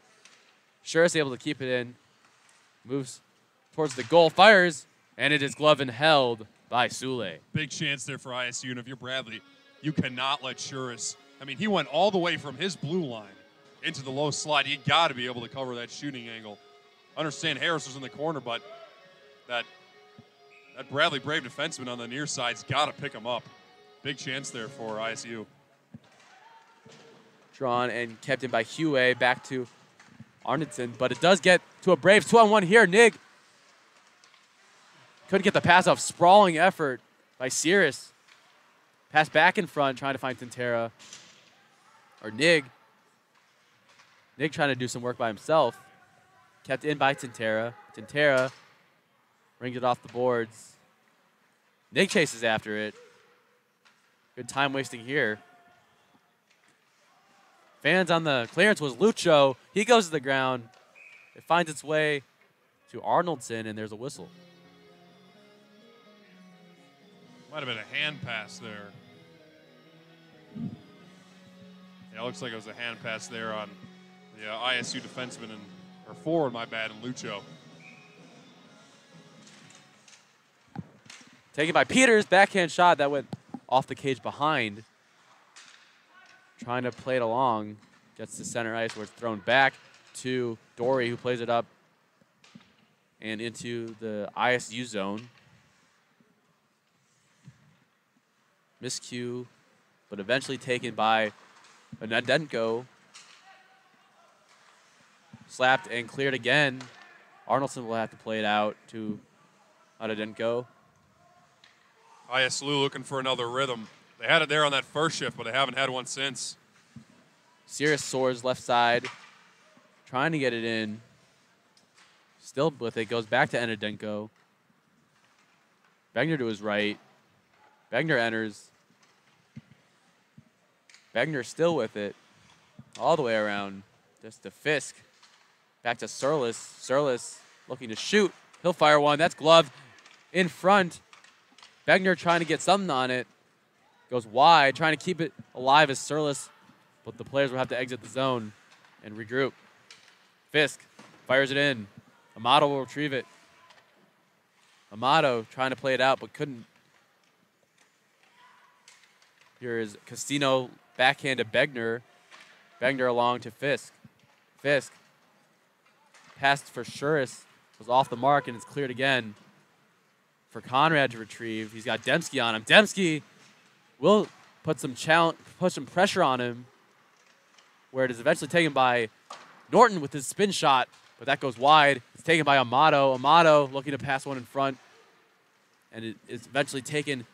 Speaker 1: Shuris able to keep it in. Moves towards the goal, fires, and it is glove and held by Sule.
Speaker 2: Big chance there for ISU, and if you're Bradley, you cannot let Shuris. I mean, he went all the way from his blue line into the low slide. You got to be able to cover that shooting angle. Understand Harris was in the corner, but that Bradley Brave defenseman on the near side's got to pick him up. Big chance there for ISU.
Speaker 1: Drawn and kept in by Huey. Back to Arneson, but it does get to a Braves 2-on-1 here. Nig couldn't get the pass off. Sprawling effort by Cirrus. Pass back in front, trying to find Tintera. Or Nig. Nig trying to do some work by himself. Kept in by Tintera. Tintera rings it off the boards. Nig chases after it. Good time wasting here. Fans on the clearance was Lucho. He goes to the ground. It finds its way to Arnoldson, and there's a whistle.
Speaker 2: Might have been a hand pass there. Yeah, it looks like it was a hand pass there on the ISU defenseman, or forward, my bad, and Lucho.
Speaker 1: Taken by Peters. Backhand shot that went off the cage behind. Trying to play it along. Gets to center ice where it's thrown back to Dory, who plays it up and into the ISU zone. Miscue, but eventually taken by Nadenko. Slapped and cleared again. Arnoldson will have to play it out to Nadenko.
Speaker 2: ISU looking for another rhythm. They had it there on that first shift, but they haven't had one since.
Speaker 1: Cirrus soars left side, trying to get it in. Still with it, goes back to Enadenko. Begner to his right. Begner enters. Begner still with it. All the way around. Just to Fisk. Back to Surlis. Surlis looking to shoot. He'll fire one. That's gloved in front. Begner trying to get something on it. Goes wide, trying to keep it alive as Surlis, but the players will have to exit the zone and regroup. Fisk fires it in. Amato will retrieve it. Amato trying to play it out, but couldn't. Here is Castino backhand to Begner. Begner along to Fisk. Fisk passed for Shuris, was off the mark, and it's cleared again for Conrad to retrieve. He's got Dembski on him. Dembski will put some pressure on him, where it is eventually taken by Norton with his spin shot, but that goes wide. It's taken by Amato. Amato looking to pass one in front, and it is eventually taken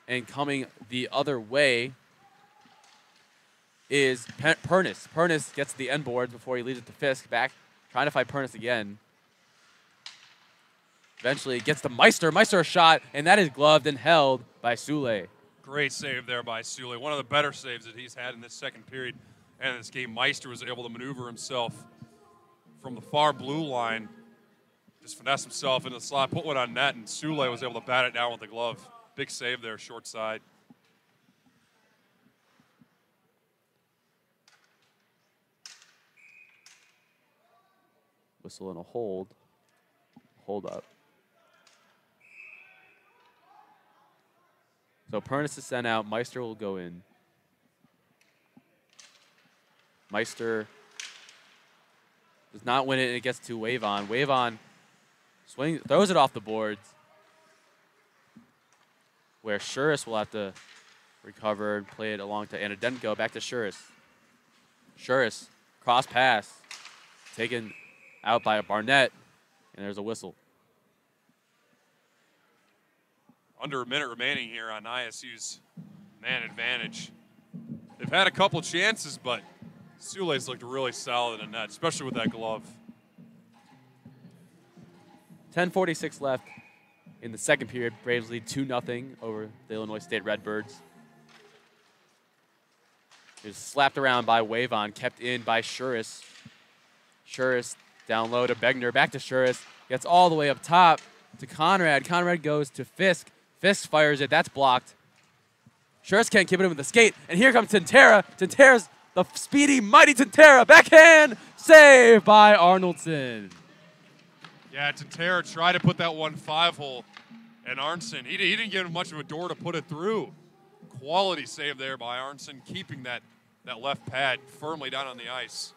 Speaker 1: and coming the other way is Pernis. Pernis gets to the end boards before he leaves it to Fisk. Back, trying to fight Pernis again. Eventually gets to Meister. Meister a shot, and that is gloved and held by Sule.
Speaker 2: Great save there by Sule. One of the better saves that he's had in this second period. And in this game, Meister was able to maneuver himself from the far blue line, just finesse himself into the slot, put one on net, and Sule was able to bat it down with the glove. Big save there, short side.
Speaker 1: Whistle and a hold. Hold up. So Pernis is sent out. Meister will go in. Meister does not win it, and it gets to Wavon. Wavon throws it off the boards, where Shuris will have to recover and play it along to Anadenko. Back to Shuris. Shuris, cross pass, taken out by a Barnett, and there's a whistle.
Speaker 2: Under a minute remaining here on ISU's man advantage. They've had a couple chances, but Sule's looked really solid in the net, especially with that glove.
Speaker 1: 10:46 left in the second period. Braves lead 2-0 over the Illinois State Redbirds. It was slapped around by Wavon, kept in by Shuris. Shuris down low to Begner, back to Shuris. Gets all the way up top to Conrad. Conrad goes to Fisk. Fisk fires it. That's blocked. Shuris can't keep it in with the skate. And here comes Tintera. Tintera's the speedy, mighty Tintera. Backhand save by Arnoldson.
Speaker 2: Yeah, Tintera tried to put that 1-5 hole, and Arnson, he didn't give him much of a door to put it through. Quality save there by Arnson, keeping that left pad firmly down on the ice.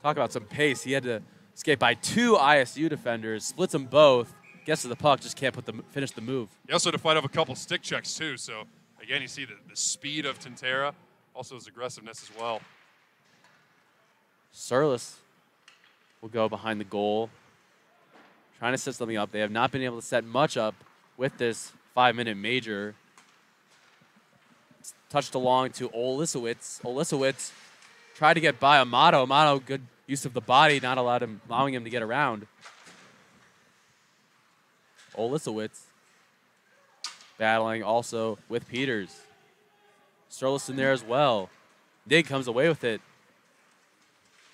Speaker 1: Talk about some pace. He had to skate by 2 ISU defenders, splits them both, gets to the puck, just can't finish the move.
Speaker 2: He also had to fight off a couple stick checks too, so again, you see the speed of Tintera, also his aggressiveness as well.
Speaker 1: Surlis will go behind the goal, trying to set something up. They have not been able to set much up with this 5-minute major. It's touched along to Olisowicz. Olisowicz tried to get by Amato. Amato, good use of the body, not allowing him to get around. Olisowicz battling also with Peters. Surlis in there as well. Nig comes away with it.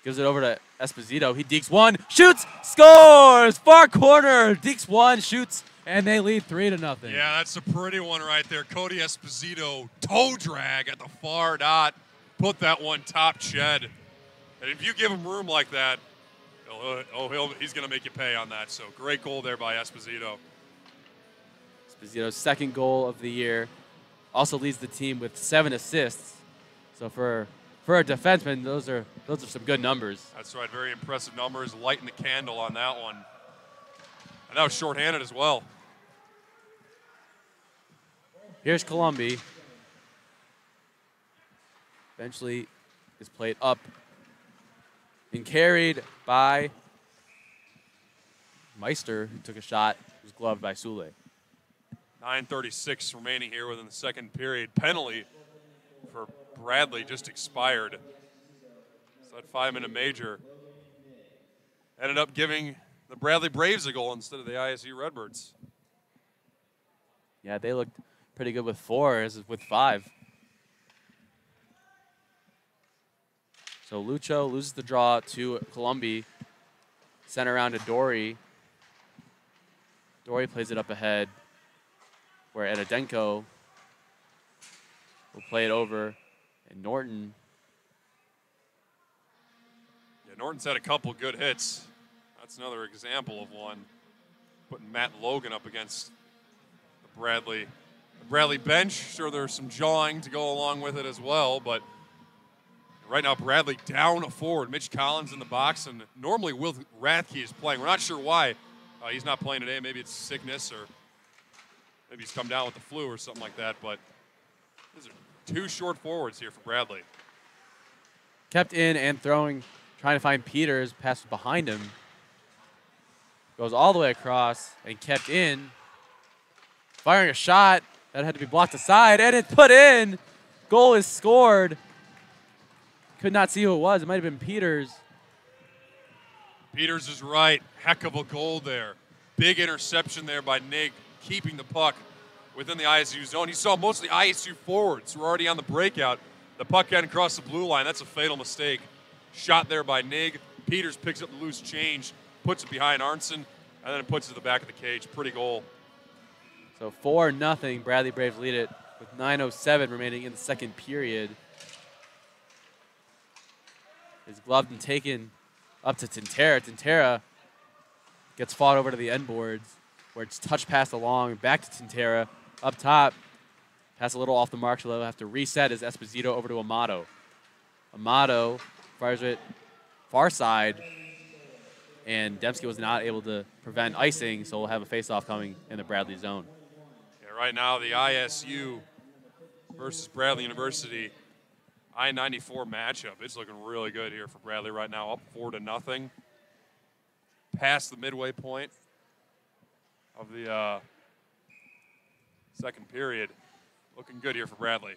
Speaker 1: Gives it over to Esposito. He dekes one, shoots, scores! Far corner. Dekes one, shoots, and they lead 3-0.
Speaker 2: Yeah, that's a pretty one right there. Cody Esposito, toe drag at the far dot. Put that one top shed. And if you give him room like that, he's going to make you pay on that. So great goal there by Esposito.
Speaker 1: Esposito's second goal of the year. Also leads the team with 7 assists. So for a defenseman, those are some good numbers.
Speaker 2: That's right, very impressive numbers. Lighting the candle on that one. And that was shorthanded as well.
Speaker 1: Here's Columbi. Eventually is played up and carried by Meister, who took a shot. It was gloved by Sule.
Speaker 2: 9:36 remaining here within the second period. Penalty for Bradley just expired. So that 5-minute major ended up giving the Bradley Braves a goal instead of the ISU Redbirds.
Speaker 1: Yeah, they looked pretty good with 4 as with 5. So Lucho loses the draw to Columbi. Sent around to Dory. Dory plays it up ahead, where Anadenko will play it over. And Norton.
Speaker 2: Yeah, Norton's had a couple good hits. That's another example of one. Putting Matt Logan up against the Bradley bench. Sure, there's some jawing to go along with it as well, but right now Bradley down a forward. Mitch Collins in the box, and normally Will Rathke is playing. We're not sure why he's not playing today. Maybe it's sickness, or maybe he's come down with the flu or something like that, but these are 2 short forwards here for Bradley.
Speaker 1: Kept in and throwing, trying to find Peters, passed behind him. Goes all the way across and kept in. Firing a shot that had to be blocked aside, and it's put in. Goal is scored. Could not see who it was. It might have been Peters.
Speaker 2: Peters is right. Heck of a goal there. Big interception there by Nig, keeping the puck within the ISU zone. You saw most of the ISU forwards who were already on the breakout. The puck hadn't crossed the blue line. That's a fatal mistake. Shot there by Nig. Peters picks up the loose change, puts it behind Arnson, and then it puts it to the back of the cage. Pretty goal.
Speaker 1: So 4-0, Bradley Braves lead it with 9:07 remaining in the second period. Is gloved and taken up to Tintera. Tintera gets fought over to the end boards, where it's touch passed along, back to Tintera, up top. Pass a little off the mark, so they'll have to reset as Esposito over to Amato. Amato fires it far side, and Dembski was not able to prevent icing, so we'll have a face-off coming in the Bradley zone.
Speaker 2: Yeah, right now, the ISU versus Bradley University I-94 matchup. It's looking really good here for Bradley right now, up 4-0. Past the midway point of the second period. Looking good here for Bradley.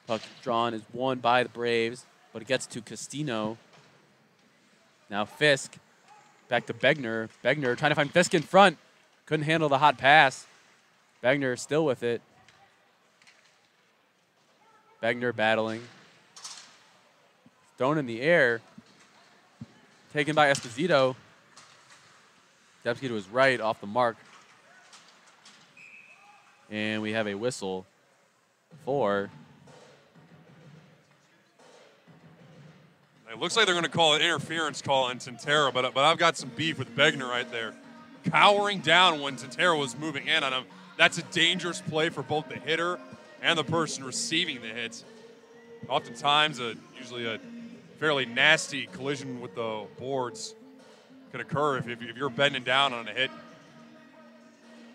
Speaker 1: Puck drawn is won by the Braves, but it gets to Castino. Now Fisk, back to Begner. Begner trying to find Fisk in front. Couldn't handle the hot pass. Begner still with it. Begner battling. Thrown in the air. Taken by Esposito. Dembski to his right, off the mark. And we have a whistle for...
Speaker 2: It looks like they're going to call an interference call on Tintera, but I've got some beef with Begner right there. Cowering down when Tintera was moving in on him. That's a dangerous play for both the hitter and the person receiving the hit. Oftentimes, usually a fairly nasty collision with the boards can occur if you're bending down on a hit.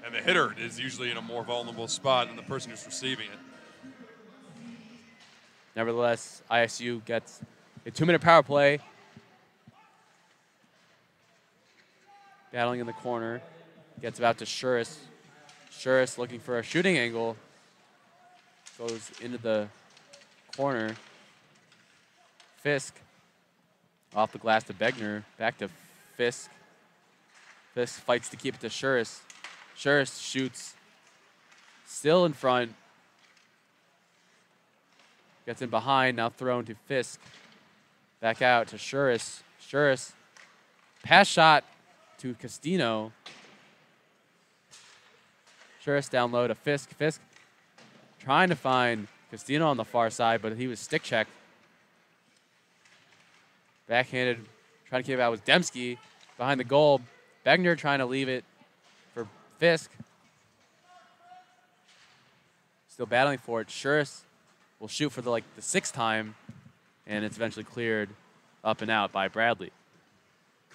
Speaker 2: And the hitter is usually in a more vulnerable spot than the person who's receiving it.
Speaker 1: Nevertheless, ISU gets a 2-minute power play. Battling in the corner. Gets about to Shuris. Shuris looking for a shooting angle. Goes into the corner. Fisk. Off the glass to Begner. Back to Fisk. Fisk fights to keep it to Shuris. Shuris shoots. Still in front. Gets in behind. Now thrown to Fisk. Back out to Shuris. Shuris. Pass shot to Castino. Shuris down low to Fisk. Fisk trying to find Castino on the far side, but he was stick checked. Backhanded, trying to keep it out with Dembski behind the goal. Begner trying to leave it for Fisk. Still battling for it. Shuris will shoot for the sixth time, and it's eventually cleared up and out by Bradley.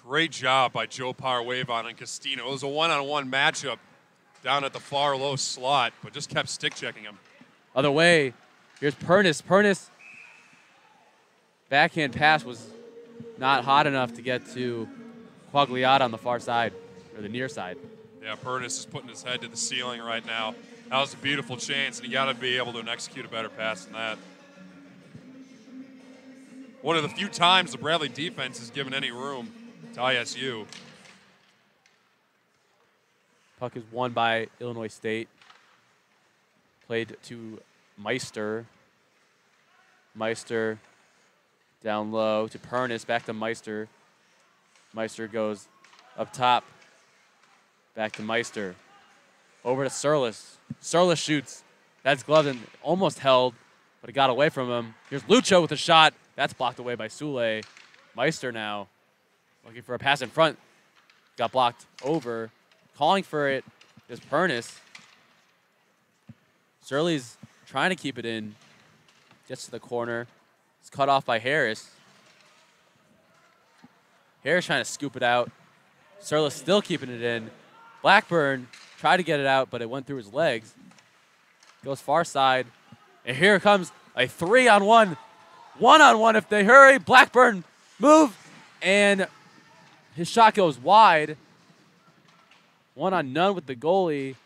Speaker 2: Great job by Joe Parwavon and Castino. It was a one-on-one matchup down at the far low slot, but just kept stick checking him.
Speaker 1: Other way, here's Pernis. Pernis, backhand pass was not hot enough to get to Quagliata on the far side, or the near side.
Speaker 2: Yeah, Pernis is putting his head to the ceiling right now. That was a beautiful chance, and you got to be able to execute a better pass than that. One of the few times the Bradley defense has given any room to ISU.
Speaker 1: Puck is won by Illinois State. Played to Meister. Meister down low to Pernis, back to Meister. Meister goes up top. Back to Meister. Over to Surlis. Surlis shoots. That's gloved and almost held, but it got away from him. Here's Lucho with a shot. That's blocked away by Sule. Meister now looking for a pass in front. Got blocked over. Calling for it is Pernis. Surly's trying to keep it in. Gets to the corner. It's cut off by Harris. Harris trying to scoop it out. Surlis still keeping it in. Blackburn tried to get it out, but it went through his legs. Goes far side. And here comes a 3-on-1. 1-on-1 if they hurry. Blackburn move. And his shot goes wide. 1-on-none with the goalie.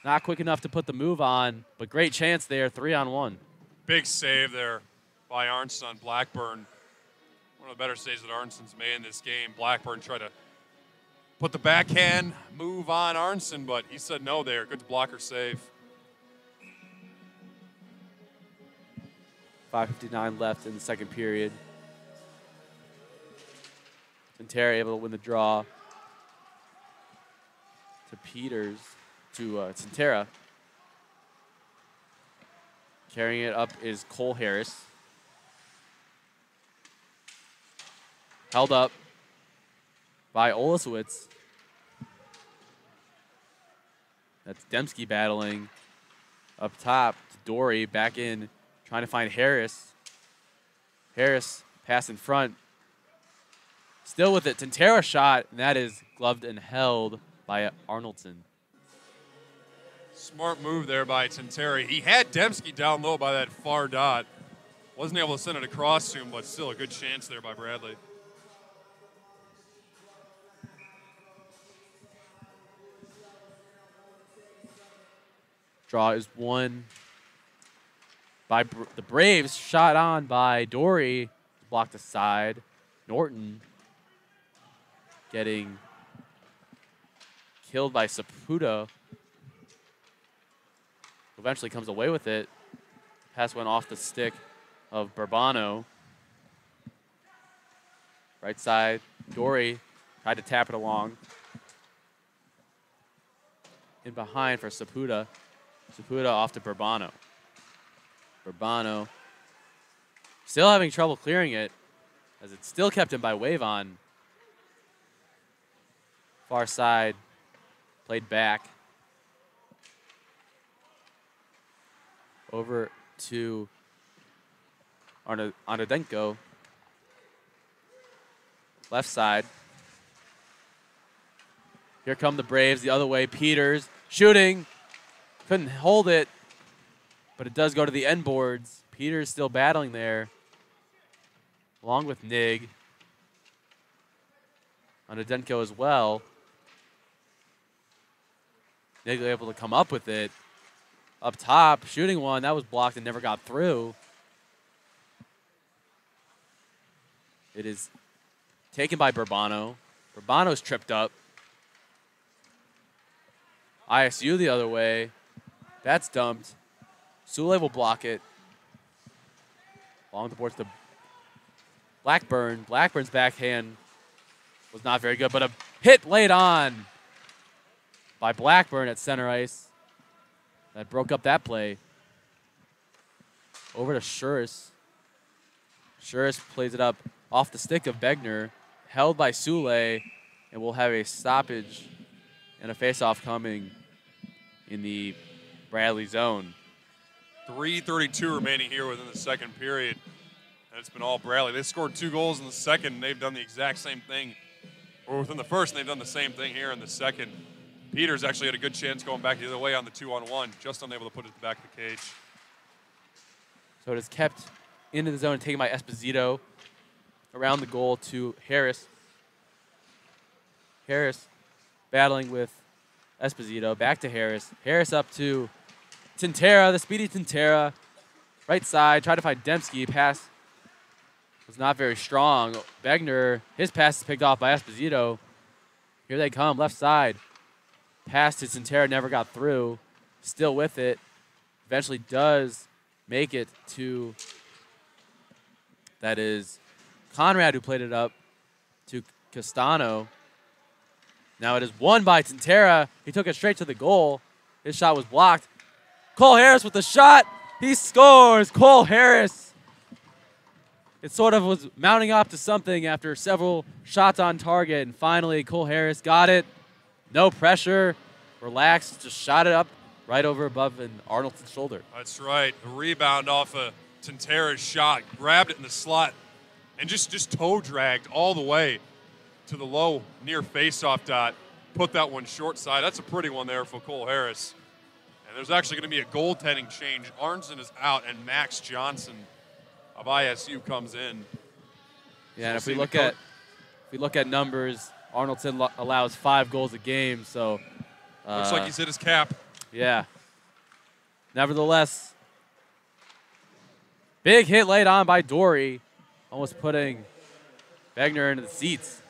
Speaker 1: Not quick enough to put the move on, but great chance there, 3-on-1.
Speaker 2: Big save there by Arnson on Blackburn. One of the better saves that Arnson's made in this game. Blackburn tried to put the backhand move on Arnson, but he said no there. Good blocker save.
Speaker 1: 5:59 left in the second period. Centera able to win the draw to Peters, to Centera. Carrying it up is Cole Harris. Held up by Olasowicz. That's Dembski battling up top to Dory, back in, trying to find Harris. Harris pass in front. Still with it, Centera shot, and that is gloved and held by Arnoldson.
Speaker 2: Smart move there by Centera. He had Dembski down low by that far dot. Wasn't able to send it across to him, but still a good chance there by Bradley.
Speaker 1: Draw is won by the Braves. Shot on by Dory, blocked aside. Norton getting killed by Saputo. Eventually comes away with it. Pass went off the stick of Bourbano. Right side, Dory tried to tap it along. In behind for Saputo. Saputo off to Bourbano. Bourbano still having trouble clearing it, as it's still kept in by Wavon. Far side, played back. Over to Arnadenko. Left side. Here come the Braves the other way. Peters shooting. Couldn't hold it, but it does go to the end boards. Peters still battling there, along with Nig. Arnadenko as well. Nig able to come up with it. Up top, shooting one. That was blocked and never got through. It is taken by Bourbano. Bourbano's tripped up. ISU the other way. That's dumped. Sule will block it. Along the boards to Blackburn. Blackburn's backhand was not very good, but a hit laid on by Blackburn at center ice. That broke up that play. Over to Schuris. Schuris plays it up off the stick of Begner. Held by Sule. And we'll have a stoppage and a face-off coming in the Bradley zone.
Speaker 2: 3:32 remaining here within the second period. And it's been all Bradley. They scored 2 goals in the second, and they've done the exact same thing. Or within the first, and they've done the same thing here in the second. Peters actually had a good chance going back the other way on the 2-on-1, just unable to put it at the back of the cage.
Speaker 1: So it is kept into the zone, taken by Esposito. Around the goal to Harris. Harris battling with Esposito. Back to Harris. Harris up to Centera, the speedy Centera. Right side, tried to find Dembski. Pass was not very strong. Begner, his pass is picked off by Esposito. Here they come, left side. Pass to Centera, never got through. Still with it. Eventually does make it to, that is Conrad who played it up to Castano. Now it is won by Centera. He took it straight to the goal. His shot was blocked. Cole Harris with the shot. He scores. Cole Harris. It sort of was mounting up to something after several shots on target, and finally Cole Harris got it. No pressure, relaxed, just shot it up right over above Arnold's shoulder.
Speaker 2: That's right. A rebound off of Centera's shot, grabbed it in the slot, and just toe dragged all the way to the low near faceoff dot. Put that one short side. That's a pretty one there for Cole Harris. And there's actually going to be a goaltending change. Arnson is out, and Max Johnson of ISU comes in.
Speaker 1: Yeah, and if we look at numbers, Arnoldson allows 5 goals a game, so
Speaker 2: looks like he's hit his cap.
Speaker 1: Yeah. Nevertheless, big hit laid on by Dory, almost putting Begner into the seats.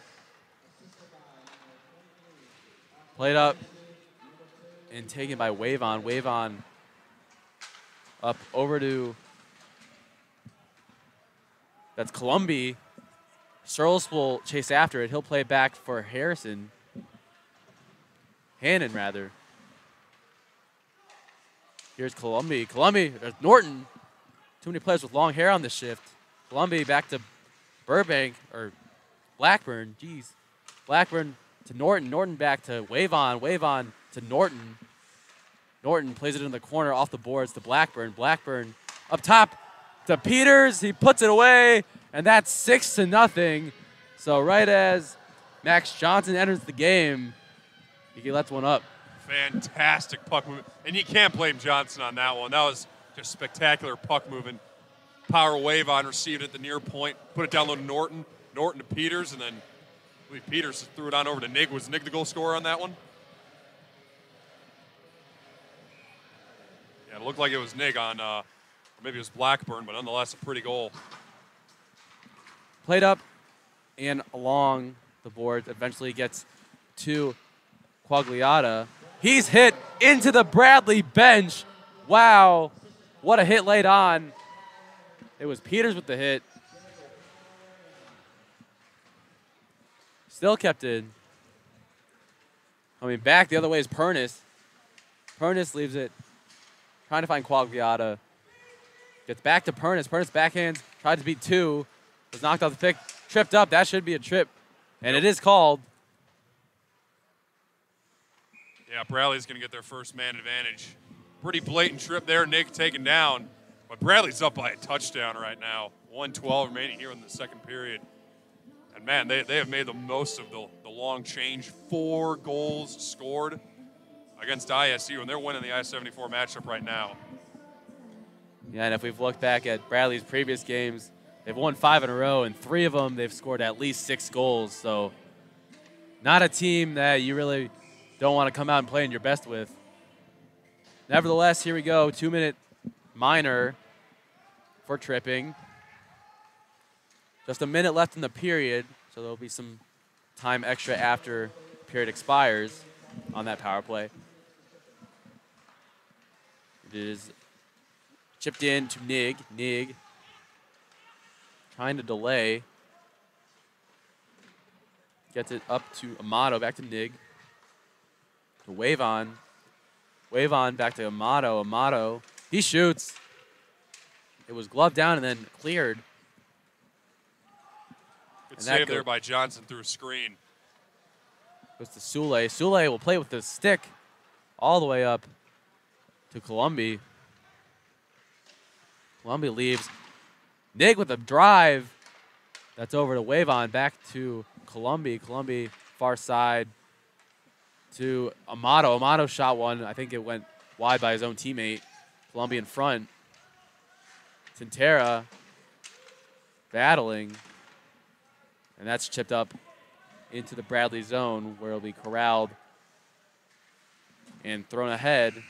Speaker 1: Played up and taken by Wavon. Wavon up over to, that's Columbi. Searles will chase after it. He'll play back for Harrison. Hannon, rather. Here's Columbi. Columbi, there's Norton. Too many players with long hair on this shift. Columbi back to Burbank, or Blackburn, jeez. Blackburn to Norton. Norton back to Wavon. Wavon to Norton. Norton plays it in the corner off the boards to Blackburn. Blackburn up top to Peters. He puts it away, and that's 6-0. So right as Max Johnson enters the game, he lets one up.
Speaker 2: Fantastic puck movement. And you can't blame Johnson on that one. That was just spectacular puck movement. Power wave on, received at the near point, put it down low to Norton. Norton to Peters, and then I believe Peters threw it on over to Nig. Was Nig the goal scorer on that one? Yeah, it looked like it was Nig on, or maybe it was Blackburn, but nonetheless a pretty goal.
Speaker 1: Played up and along the board, eventually gets to Quagliata. He's hit into the Bradley bench. Wow, what a hit laid on. It was Peters with the hit. Still kept in. Coming back the other way is Pernis. Pernis leaves it. Trying to find Quagliata. Gets back to Pernis. Pernis backhands. Tried to beat two. Was knocked off the pick. Tripped up. That should be a trip. And it is called.
Speaker 2: Yeah, Bradley's going to get their first man advantage. Pretty blatant trip there. Nick taken down. But Bradley's up by a touchdown right now. 1:12 remaining here in the second period. And, man, they have made the most of the long change. 4 goals scored against ISU, and they're winning the I-74 matchup right now.
Speaker 1: Yeah, and if we've looked back at Bradley's previous games, they've won 5 in a row, and 3 of them they've scored at least 6 goals. So not a team that you really don't want to come out and play in your best with. Nevertheless, here we go. 2-minute minor for tripping. Just a minute left in the period, so there'll be some time extra after the period expires on that power play. It is chipped in to Nig. Nig trying to delay. Gets it up to Amato, back to Nig. To Wavon. Wavon back to Amato. Amato, he shoots. It was gloved down and then cleared.
Speaker 2: Good save there by Johnson through a screen.
Speaker 1: Goes to Sule. Sule will play with the stick all the way up to Columbi. Columbi leaves. Nig with a drive. That's over to Wavon. Back to Columbi. Columbi far side to Amato. Amato shot one. I think it went wide by his own teammate. Columbi in front. Tintera battling. And that's chipped up into the Bradley zone where it'll be corralled and thrown ahead.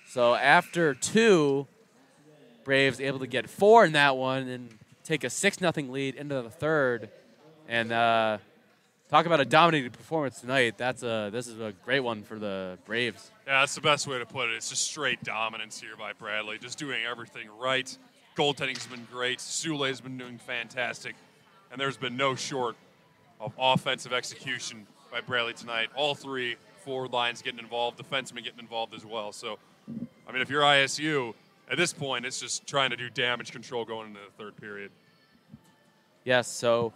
Speaker 1: So after 2, Braves able to get 4 in that one and take a 6-0 lead into the third. And talk about a dominating performance tonight. This is a great one for the Braves.
Speaker 2: Yeah, that's the best way to put it. It's just straight dominance here by Bradley, just doing everything right. Goaltending's been great. Sule's been doing fantastic. And there's been no short of offensive execution by Bradley tonight. All 3 forward lines getting involved, defensemen getting involved as well. So, I mean, if you're ISU, at this point, it's just trying to do damage control going into the third period.
Speaker 1: Yes, so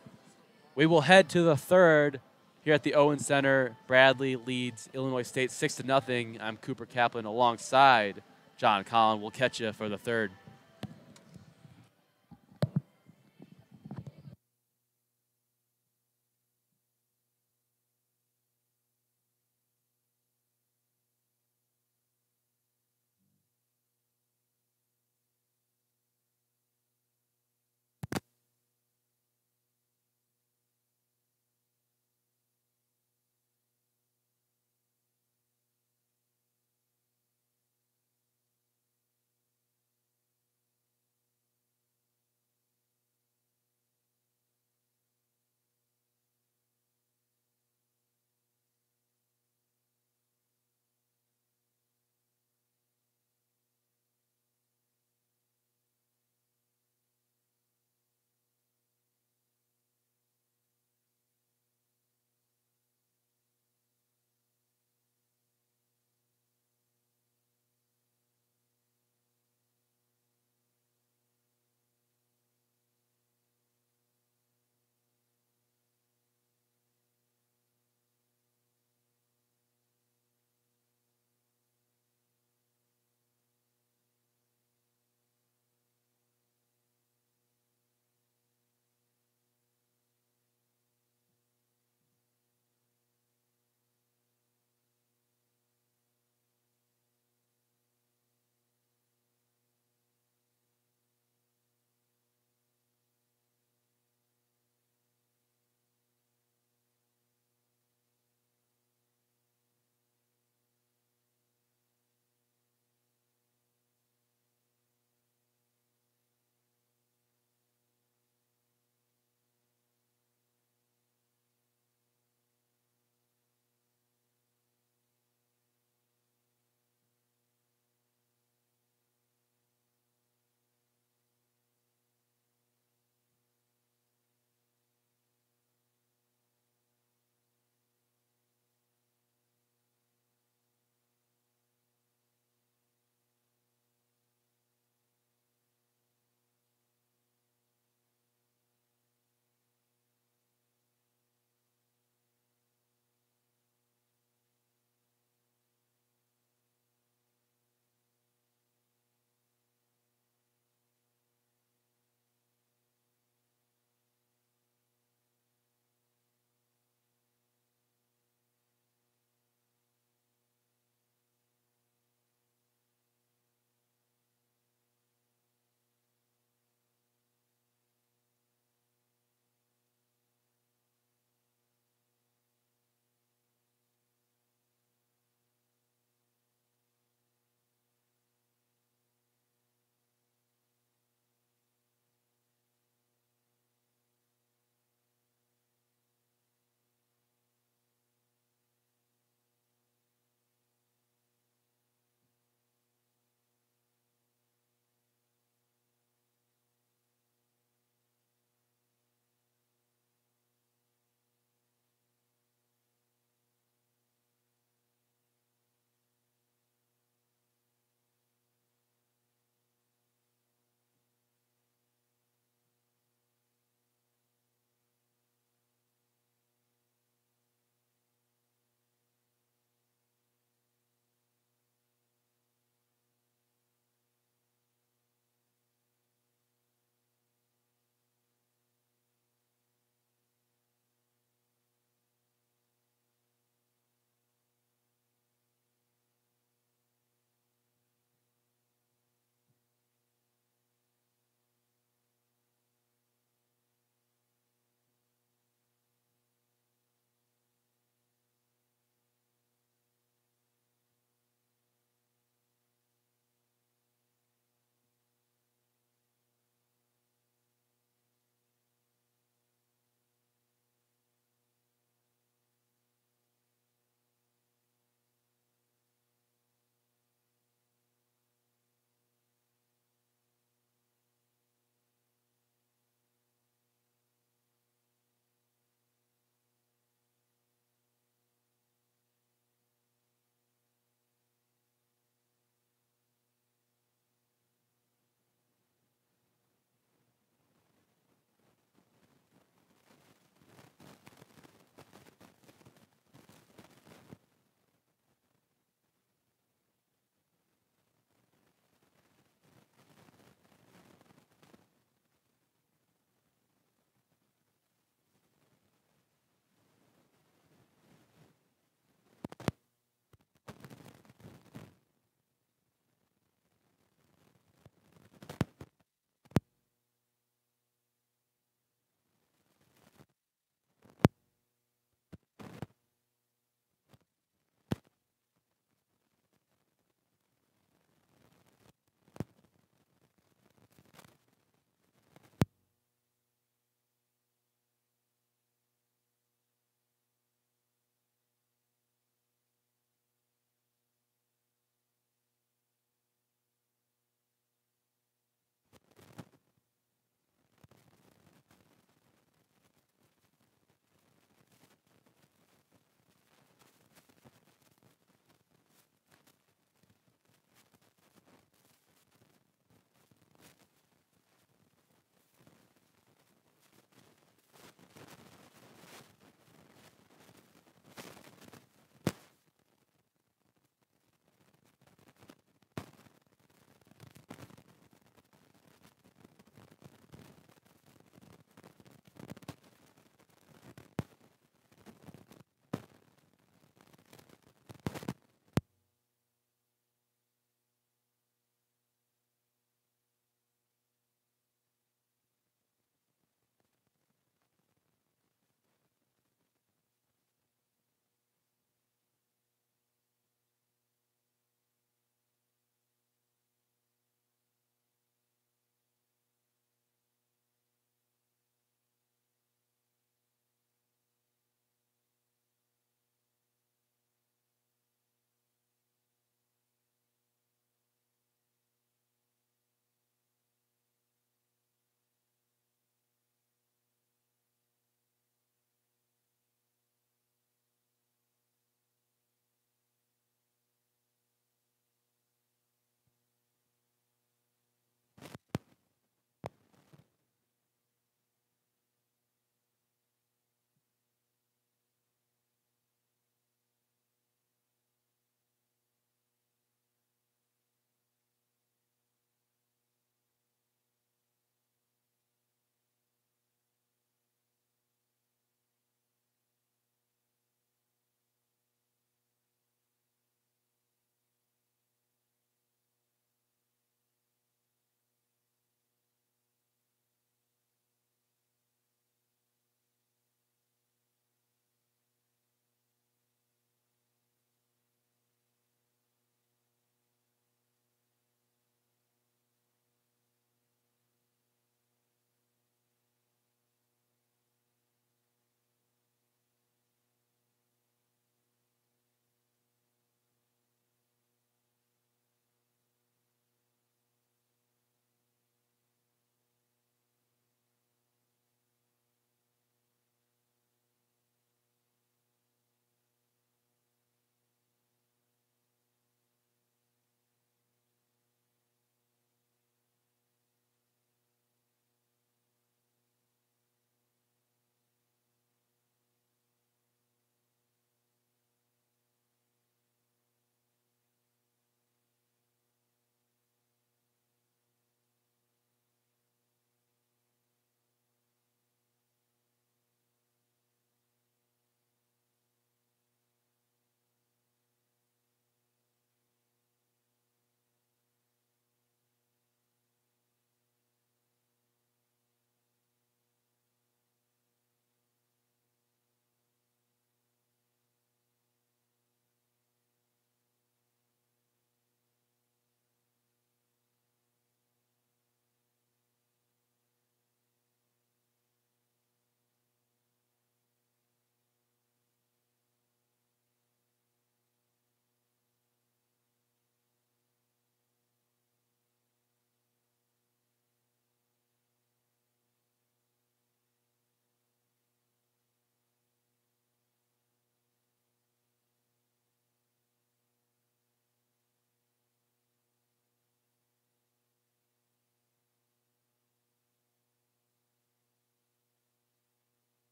Speaker 1: we will head to the third here at the Owen Center. Bradley leads Illinois State 6-0. I'm Cooper Kaplan alongside John Collin. We'll catch you for the third.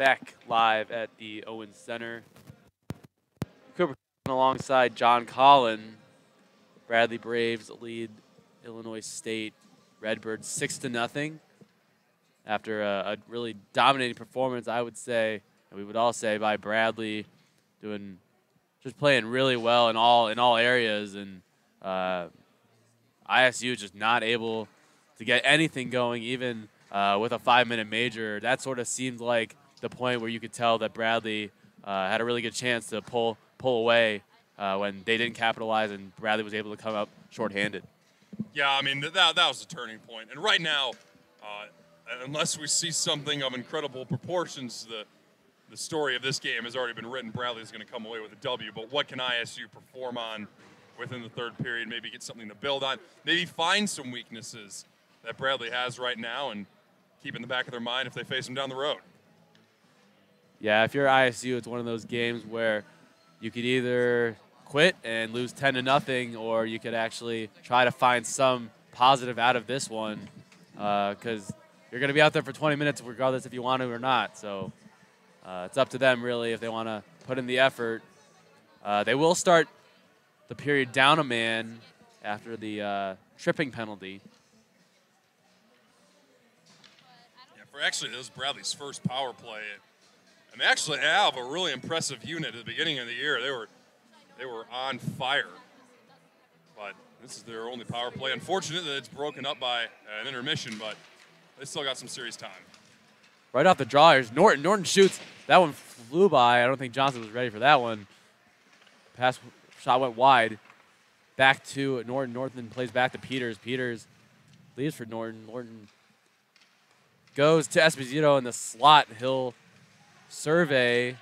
Speaker 1: Back live at the Owens Center. Cooper alongside John Collin. Bradley Braves lead Illinois State Redbirds 6-0 after a really dominating performance, I would say, and we would all say, by Bradley, just playing really well in all areas, and ISU just not able to get anything going, even with a 5-minute major. That sort of seemed like the point where you could tell that Bradley had a really good chance to pull away when they didn't capitalize and Bradley was able to come up shorthanded.
Speaker 2: Yeah, I mean, that was a turning point. And right now, unless we see something of incredible proportions, the story of this game has already been written. Bradley's going to come away with a W, but what can ISU perform on within the third period? Maybe get something to build on. Maybe find some weaknesses that Bradley has right now and keep in the back of their mind if they face him down the road.
Speaker 1: Yeah, if you're ISU, it's one of those games where you could either quit and lose 10-0, or you could actually try to find some positive out of this one, because you're going to be out there for 20 minutes regardless if you want to or not. So it's up to them, really, if they want to put in the effort. They will start the period down a man after the tripping penalty.
Speaker 2: Yeah, this was Bradley's first power play. And they actually have a really impressive unit at the beginning of the year. They were on fire. But this is their only power play. Unfortunate that it's broken up by an intermission, but they still got some serious time.
Speaker 1: Right off the draw, here's Norton. Norton shoots. That one flew by. I don't think Johnson was ready for that one. Shot went wide. Back to Norton. Norton plays back to Peters. Peters leaves for Norton. Norton goes to Esposito in the slot. He'll survey,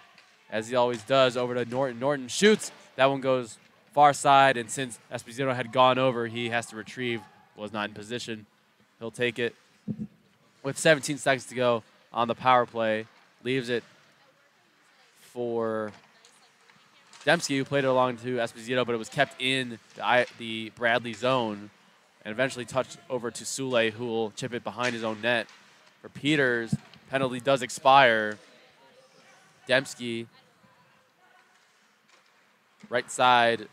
Speaker 1: as he always does, over to Norton. Norton shoots. That one goes far side, and since Esposito had gone over, he has to retrieve. Was not in position. He'll take it with 17 seconds to go on the power play. Leaves it for Dembski, who played it along to Esposito, but it was kept in the Bradley zone and eventually touched over to Sule, who will chip it behind his own net. For Peters, penalty does expire. Dembski, right side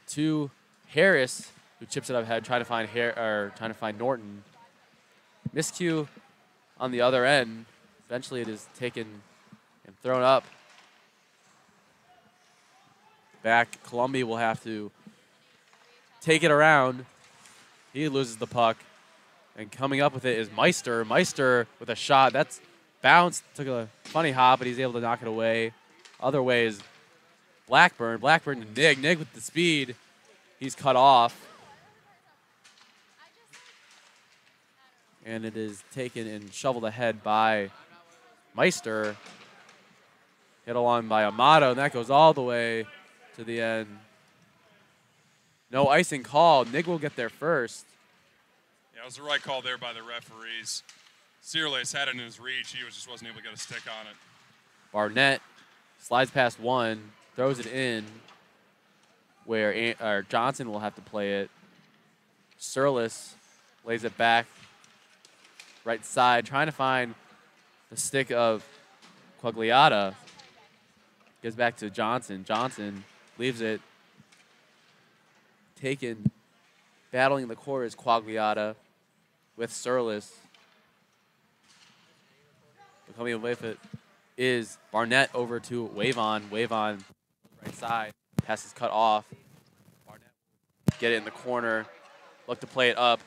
Speaker 1: to Harris, who chips it up ahead, trying to find Norton. Miscue on the other end. Eventually, it is taken and thrown up. Back, Columbia will have to take it around. He loses the puck, and coming up with it is Meister. Meister with a shot that's bounced, took a funny hop, but he's able to knock it away. Other way is Blackburn. Blackburn to Nig. Nig with the speed. He's cut off. And it is taken and shoveled ahead by Meister. Hit along by Amato, and that goes all the way to the end. No icing call. Nig will get there first.
Speaker 2: Yeah, it was the right call there by the referees. Searles had it in his reach. He just wasn't able to get a stick on it.
Speaker 1: Barnett slides past one, throws it in, where Johnson will have to play it. Searles lays it back, right side, trying to find the stick of Quagliata. Gives back to Johnson. Johnson leaves it. Taken, battling in the corner is Quagliata with Searles. Coming away with it is Barnett over to Wavon. Wavon, right side. Pass is cut off. Barnett get it in the corner. Look to play it up.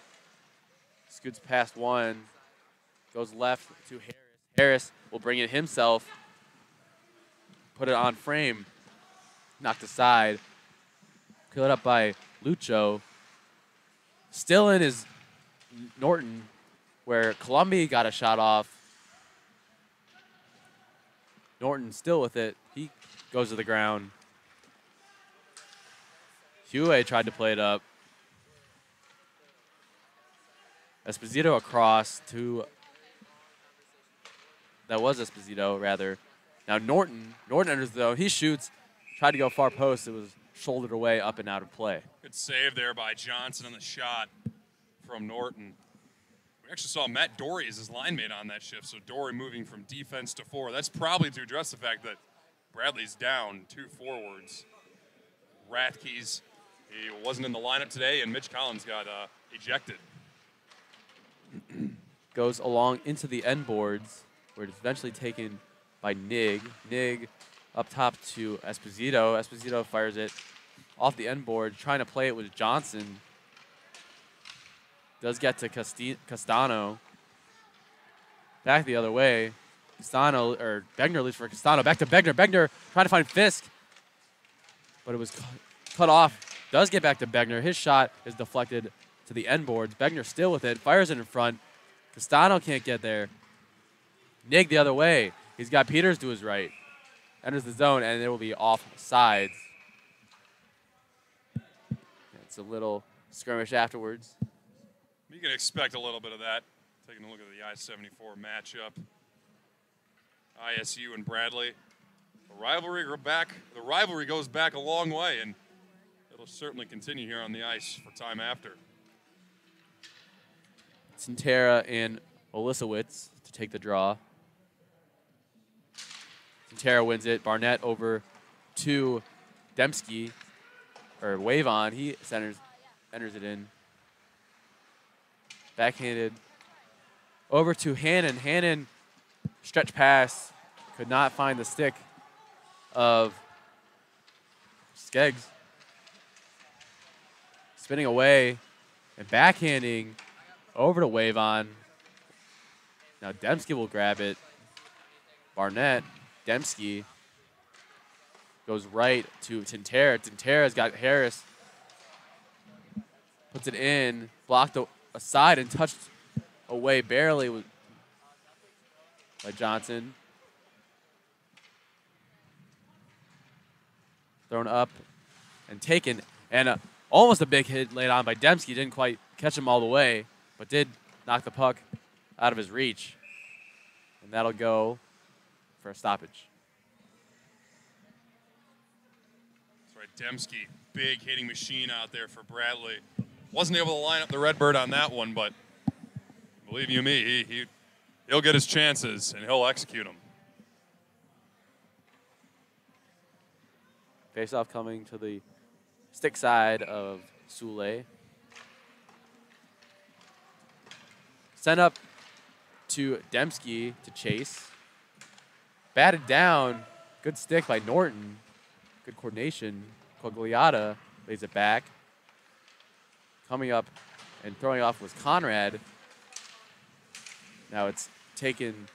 Speaker 1: Scoots past one. Goes left to Harris. Harris will bring it himself. Put it on frame. Knocked aside. Cleared up by Lucho. Still in is Norton, where Columbia got a shot off. Norton still with it. He goes to the ground. Huey tried to play it up. Esposito across to... That was Esposito, rather. Now Norton. Norton enters the zone. He shoots. Tried to go far post. It was shouldered away, up and out of play.
Speaker 2: Good save there by Johnson on the shot from Norton. We Actually saw Matt Dory as his line mate on that shift, so Dory moving from defense to forward. That's probably to address the fact that Bradley's down 2 forwards. Rathke's, he wasn't in the lineup today, and Mitch Collins got ejected.
Speaker 1: Goes along into the end boards, where it's eventually taken by Nig. Nig up top to Esposito. Esposito fires it off the end board, trying to play it with Johnson. Does get to Castano. Back the other way. Castano, or Begner leaves for Castano. Back to Begner. Begner trying to find Fisk. But it was cut off. Does get back to Begner. His shot is deflected to the end boards. Begner still with it. Fires it in front. Castano can't get there. Nig the other way. He's got Peters to his right. Enters the zone, and it will be off sides. It's a little skirmish afterwards.
Speaker 2: You can expect a little bit of that. Taking a look at the I-74 matchup. ISU and Bradley. The rivalry goes back a long way, and it'll certainly continue here on the ice for time after.
Speaker 1: Centera and Olisowicz to take the draw. Centera wins it. Barnett over to Dembski, or Wavon. He enters it in. Backhanded over to Hannon. Hannon, stretch pass, could not find the stick of Skeggs. Spinning away and backhanding over to Wavon. Now Dembski will grab it. Barnett, Dembski goes right to Tintera. Tintera's got Harris. Puts it in, blocked aside and touched away barely by Johnson. Thrown up and taken, and almost a big hit laid on by Dembski. Didn't quite catch him all the way, but did knock the puck out of his reach. And that'll go for a stoppage.
Speaker 2: That's right, Dembski, big hitting machine out there for Bradley. Wasn't able to line up the Redbird on that one, but believe you me, he'll get his chances and he'll execute them.
Speaker 1: Face-off coming to the stick side of Soule. Sent up to Dembski to chase. Batted down. Good stick by Norton. Good coordination. Cogliata lays it back. Coming up and throwing off was Conrad. Now it's taken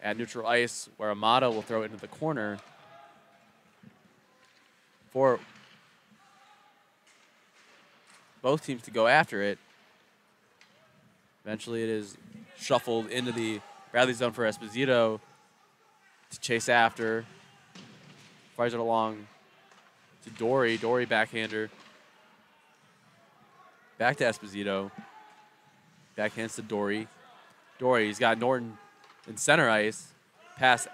Speaker 1: at neutral ice where Amato will throw it into the corner for both teams to go after it. Eventually it is shuffled into the Bradley zone for Esposito to chase after. Fires it along to Dory. Dory backhander. Back to Esposito. Backhands to Dory. Dory, he's got Norton in center ice. Pass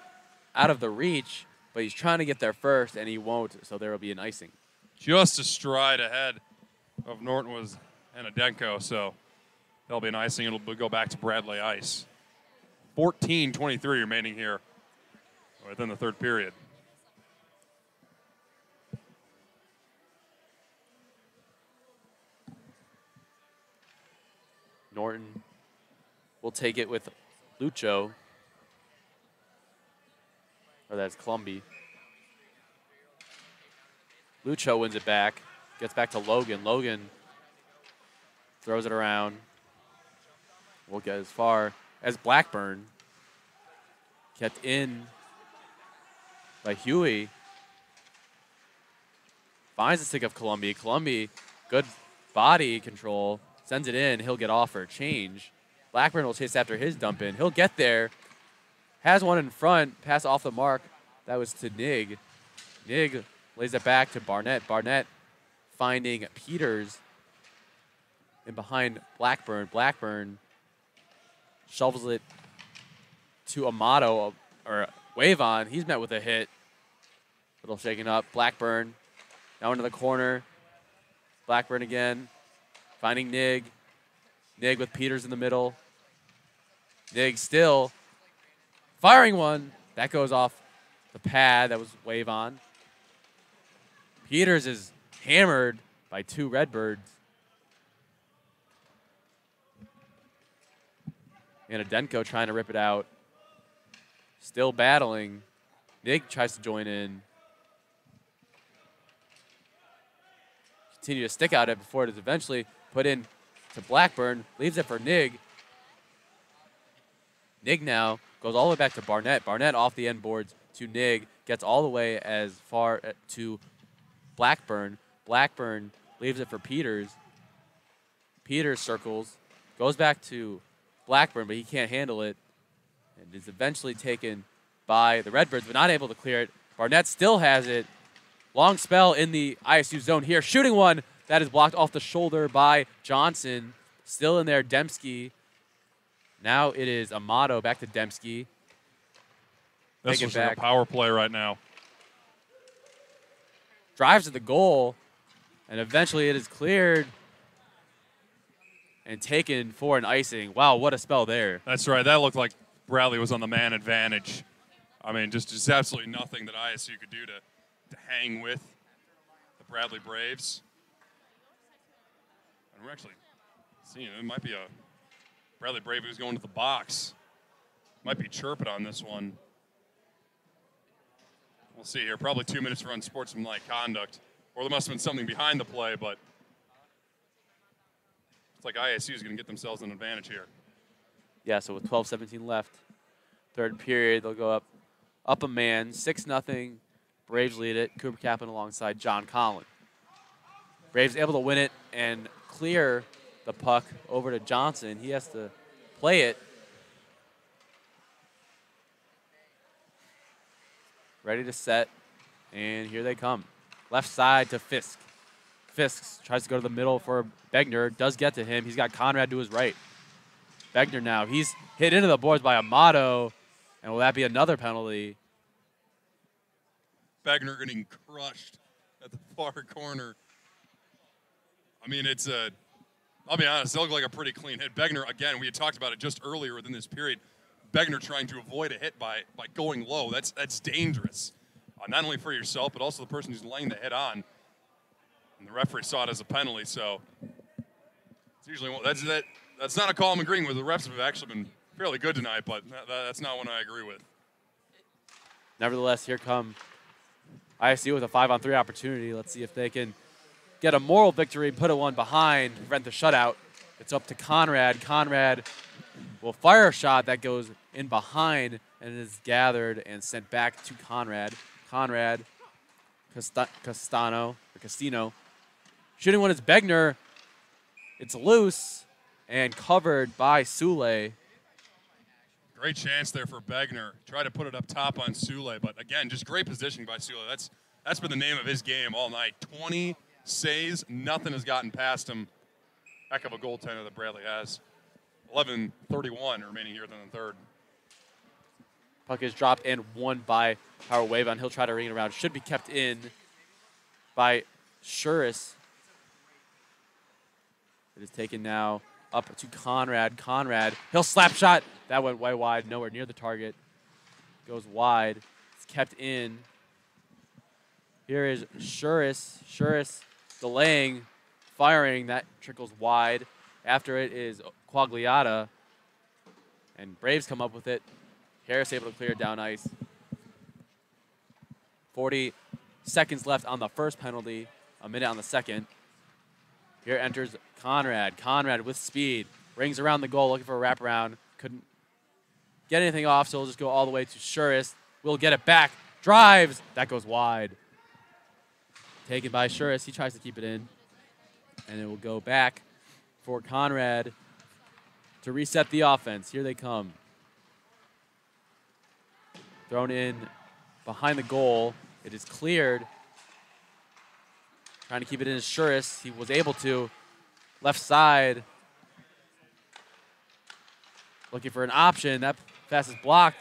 Speaker 1: out of the reach, but he's trying to get there first, and he won't, so there will be an icing.
Speaker 2: Just a stride ahead of Norton was Anadenko, so there'll be an icing. It'll go back to Bradley ice. 14:23 remaining here within the third period.
Speaker 1: Norton will take it with Lucho. Or that's Clumby. Lucho wins it back. Gets back to Logan. Logan throws it around. We'll get as far as Blackburn. Kept in by Huey. Finds the stick of Columbi. Columbi, good body control. Sends it in. He'll get off for a change. Blackburn will chase after his dump in. He'll get there. Has one in front. Pass off the mark. That was to Nig. Nig lays it back to Barnett. Barnett finding Peters in behind Blackburn. Blackburn shovels it to Amato, or Wavon. He's met with a hit. Little shaken up. Blackburn now into the corner. Blackburn again. Finding Nig. Nig with Peters in the middle. Nig still firing one. That goes off the pad. That was wave on. Peters is hammered by 2 Redbirds. And Adenko trying to rip it out. Still battling. Nig tries to join in. Continue to stick out it before it is eventually put in to Blackburn. Leaves it for Nig. Nig now goes all the way back to Barnett. Barnett off the end boards to Nig. Gets all the way as far to Blackburn. Blackburn leaves it for Peters. Peters circles. Goes back to Blackburn, but he can't handle it. And is eventually taken by the Redbirds, but not able to clear it. Barnett still has it. Long spell in the ISU zone here. Shooting one that is blocked off the shoulder by Johnson. Still in there, Dembski. Now it is Amato back to Dembski.
Speaker 2: This was like a power play right now.
Speaker 1: Drives to the goal, and eventually it is cleared and taken for an icing. Wow, what a spell there.
Speaker 2: That's right. That looked like Bradley was on the man advantage. I mean, just absolutely nothing that ISU could do to hang with the Bradley Braves. And we're actually seeing it might be a Bradley Brave who's going to the box. Might be chirping on this one. We'll see here. Probably 2 minutes for unsportsmanlike conduct. Or there must have been something behind the play, but it's like ISU is going to get themselves an advantage here.
Speaker 1: Yeah, so with 12:17 left, third period, they'll go up a man, 6-0. Braves lead it. Cooper Kaplan alongside John Collin. Braves able to win it and clear the puck over to Johnson. He has to play it. Ready to set, and here they come. Left side to Fisk. Fisk tries to go to the middle for Begner. Does get to him. He's got Conrad to his right. Begner now. He's hit into the boards by Amato, and will that be another penalty?
Speaker 2: Begner getting crushed at the far corner. I mean, I'll be honest, it looked like a pretty clean hit. Begner, again, we had talked about it just earlier within this period. Begner trying to avoid a hit by going low. That's dangerous, not only for yourself, but also the person who's laying the hit on. And the referee saw it as a penalty, so it's usually that's not a call I'm agreeing with. The refs have actually been fairly good tonight, but that's not one I agree with.
Speaker 1: Nevertheless, here come ISU with a 5-on-3 opportunity. Let's see if they can get a moral victory, put a one behind, prevent the shutout. It's up to Conrad. Conrad will fire a shot that goes in behind and is gathered and sent back to Conrad. Conrad, Castino. Shooting one is Begner. It's loose and covered by Sule.
Speaker 2: Great chance there for Begner. Try to put it up top on Sule, but again, just great positioning by Sule. That's been the name of his game all night. 20 saves, nothing has gotten past him. Heck of a goaltender that Bradley has. 11:31 remaining here in the third.
Speaker 1: Puck is dropped and won by Howard Wavon. He'll try to ring it around. Should be kept in by Shuris. It is taken now up to Conrad. Conrad, he'll slap shot. That went way wide, nowhere near the target. Goes wide. It's kept in. Here is Shuris. Shuris delaying, firing. That trickles wide. After it is Quagliata. And Braves come up with it. Harris able to clear it down ice. 40 seconds left on the first penalty. A minute on the second. Here enters Conrad. Conrad with speed. Rings around the goal looking for a wraparound. Couldn't get anything off, so we'll just go all the way to Shuris. We'll get it back. Drives. That goes wide. Taken by Shuris. He tries to keep it in. And it will go back for Conrad to reset the offense. Here they come. Thrown in behind the goal. It is cleared. Trying to keep it in as Shuris. He was able to. Left side. Looking for an option. That pass is blocked.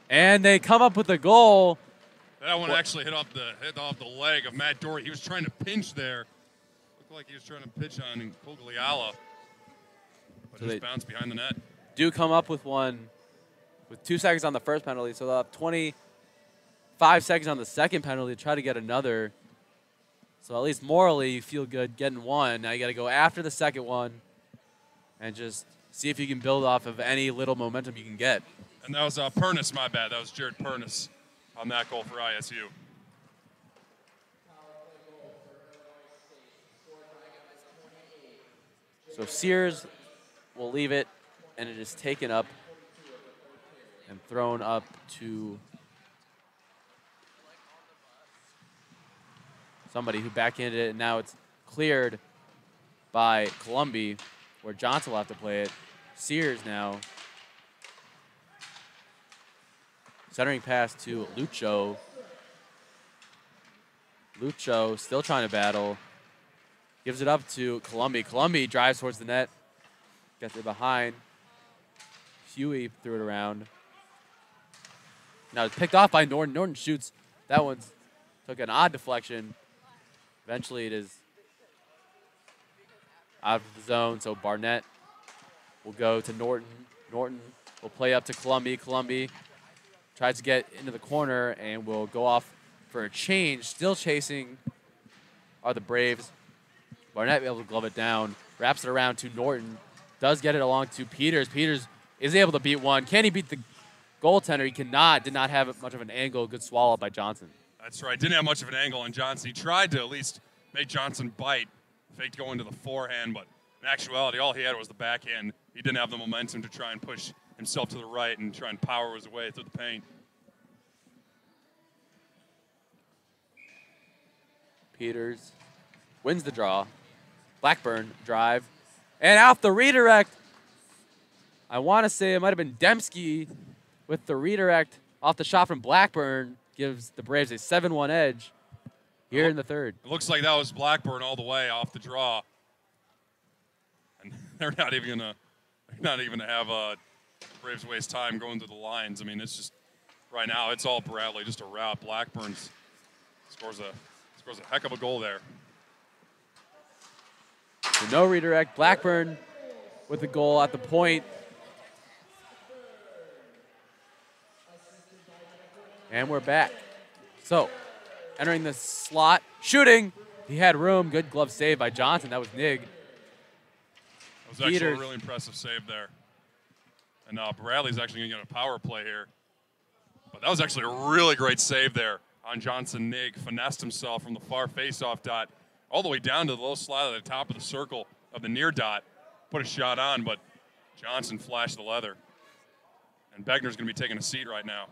Speaker 1: And they come up with the goal.
Speaker 2: That one actually hit off the leg of Matt Doherty. He was trying to pinch there. Looked like he was trying to pitch on Cogliala, but
Speaker 1: So
Speaker 2: just
Speaker 1: they
Speaker 2: bounced behind the net.
Speaker 1: do come up with one with 2 seconds on the first penalty, so they'll have 25 seconds on the second penalty to try to get another. So at least morally, you feel good getting one. Now you got to go after the second one and just see if you can build off of any little momentum you can get.
Speaker 2: And that was Pernis, my bad. That was Jared Pernis on that goal for ISU.
Speaker 1: So Sears will leave it, and it is taken up and thrown up to somebody who backhanded it, and now it's cleared by Columbia, where Johnson will have to play it. Sears now centering pass to Lucho. Lucho still trying to battle. Gives it up to Columbia. Columbia drives towards the net. Gets it behind. Huey threw it around. Now it's picked off by Norton. Norton shoots. That one's took an odd deflection. Eventually it is out of the zone, so Barnett will go to Norton. Norton will play up to Columbia. Columbia tries to get into the corner and will go off for a change. Still chasing are the Braves. Barnett able to glove it down, wraps it around to Norton, does get it along to Peters. Peters is able to beat one. Can he beat the goaltender? He cannot. Did not have much of an angle. Good swallow by Johnson.
Speaker 2: That's right. Didn't have much of an angle on Johnson. He tried to at least make Johnson bite. Faked going to the forehand, but in actuality, all he had was the backhand. He didn't have the momentum to try and push himself to the right and try and power his way through the paint.
Speaker 1: Peters wins the draw. Blackburn drive. And off the redirect. I want to say it might have been Dembski with the redirect off the shot from Blackburn. Gives the Braves a 7-1 edge here in the third.
Speaker 2: It looks like that was Blackburn all the way off the draw. And they're not even gonna have Braves waste time going through the lines. I mean, it's just right now it's all Bradley, just a rout. Blackburn scores a heck of a goal there.
Speaker 1: So no redirect. Blackburn with the goal at the point. And we're back. So, entering the slot, shooting. He had room. Good glove save by Johnson. That was Nig.
Speaker 2: That was actually a really impressive save there. And Bradley's actually going to get a power play here. But that was actually a really great save there on Johnson. Nig finessed himself from the far face-off dot all the way down to the low slot at the top of the circle of the near dot. Put a shot on, but Johnson flashed the leather. And Begner's going to be taking a seat right now.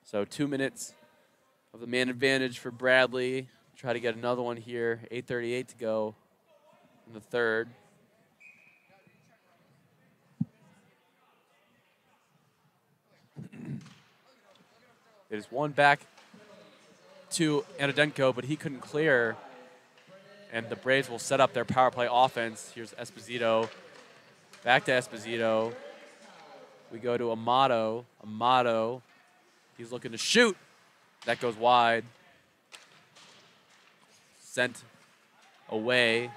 Speaker 1: So 2 minutes of the man advantage for Bradley. Try to get another one here. 8:38 to go in the third. It is one back to Anadenko, but he couldn't clear. And the Braves will set up their power play offense. Here's Esposito. Back to Esposito. We go to Amato. Amato. He's looking to shoot. That goes wide. Sent away.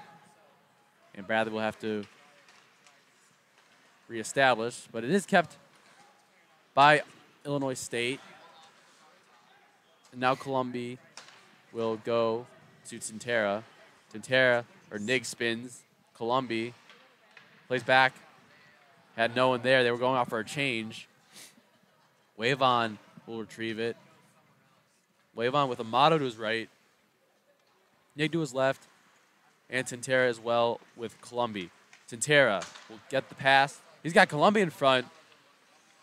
Speaker 1: And Bradley will have to reestablish. But it is kept by Illinois State. And now Columbia will go to Tintera. Tintera, or Nig spins. Columbia plays back. Had no one there. They were going out for a change. Wavon will retrieve it. Wavon with Amato to his right. Nig to his left. And Tintera as well with Columbia. Tintera will get the pass. He's got Columbia in front.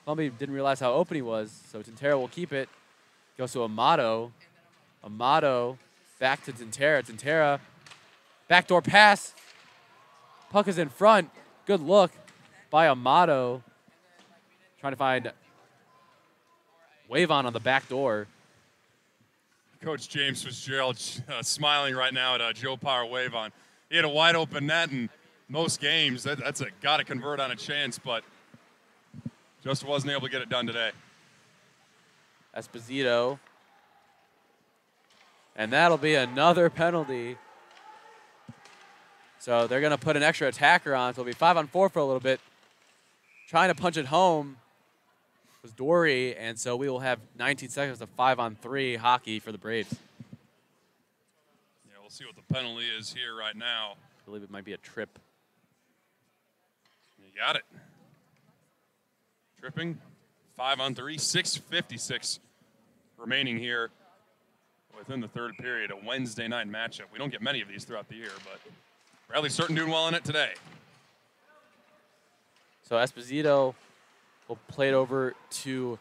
Speaker 1: Columbia didn't realize how open he was, so Tintera will keep it. Goes to Amato. Amato back to Tintera. Tintera, backdoor pass. Puck is in front. Good look by Amato. Trying to find Wavon on the back door.
Speaker 2: Coach James Fitzgerald smiling right now at Joe Power Wavon. He had a wide open net in most games. That's got to convert on a chance, but just wasn't able to get it done today.
Speaker 1: Esposito. And that'll be another penalty. So they're going to put an extra attacker on. So it'll be 5-on-4 for a little bit. Trying to punch it home was Dory, and so we will have 19 seconds of 5-on-3 hockey for the Braves.
Speaker 2: Yeah, we'll see what the penalty is here right now.
Speaker 1: I believe it might be a trip.
Speaker 2: You got it. Tripping, 5-on-3, 6:56 remaining here within the third period, a Wednesday night matchup. We don't get many of these throughout the year, but Bradley's certainly doing well in it today.
Speaker 1: So Esposito will play it over to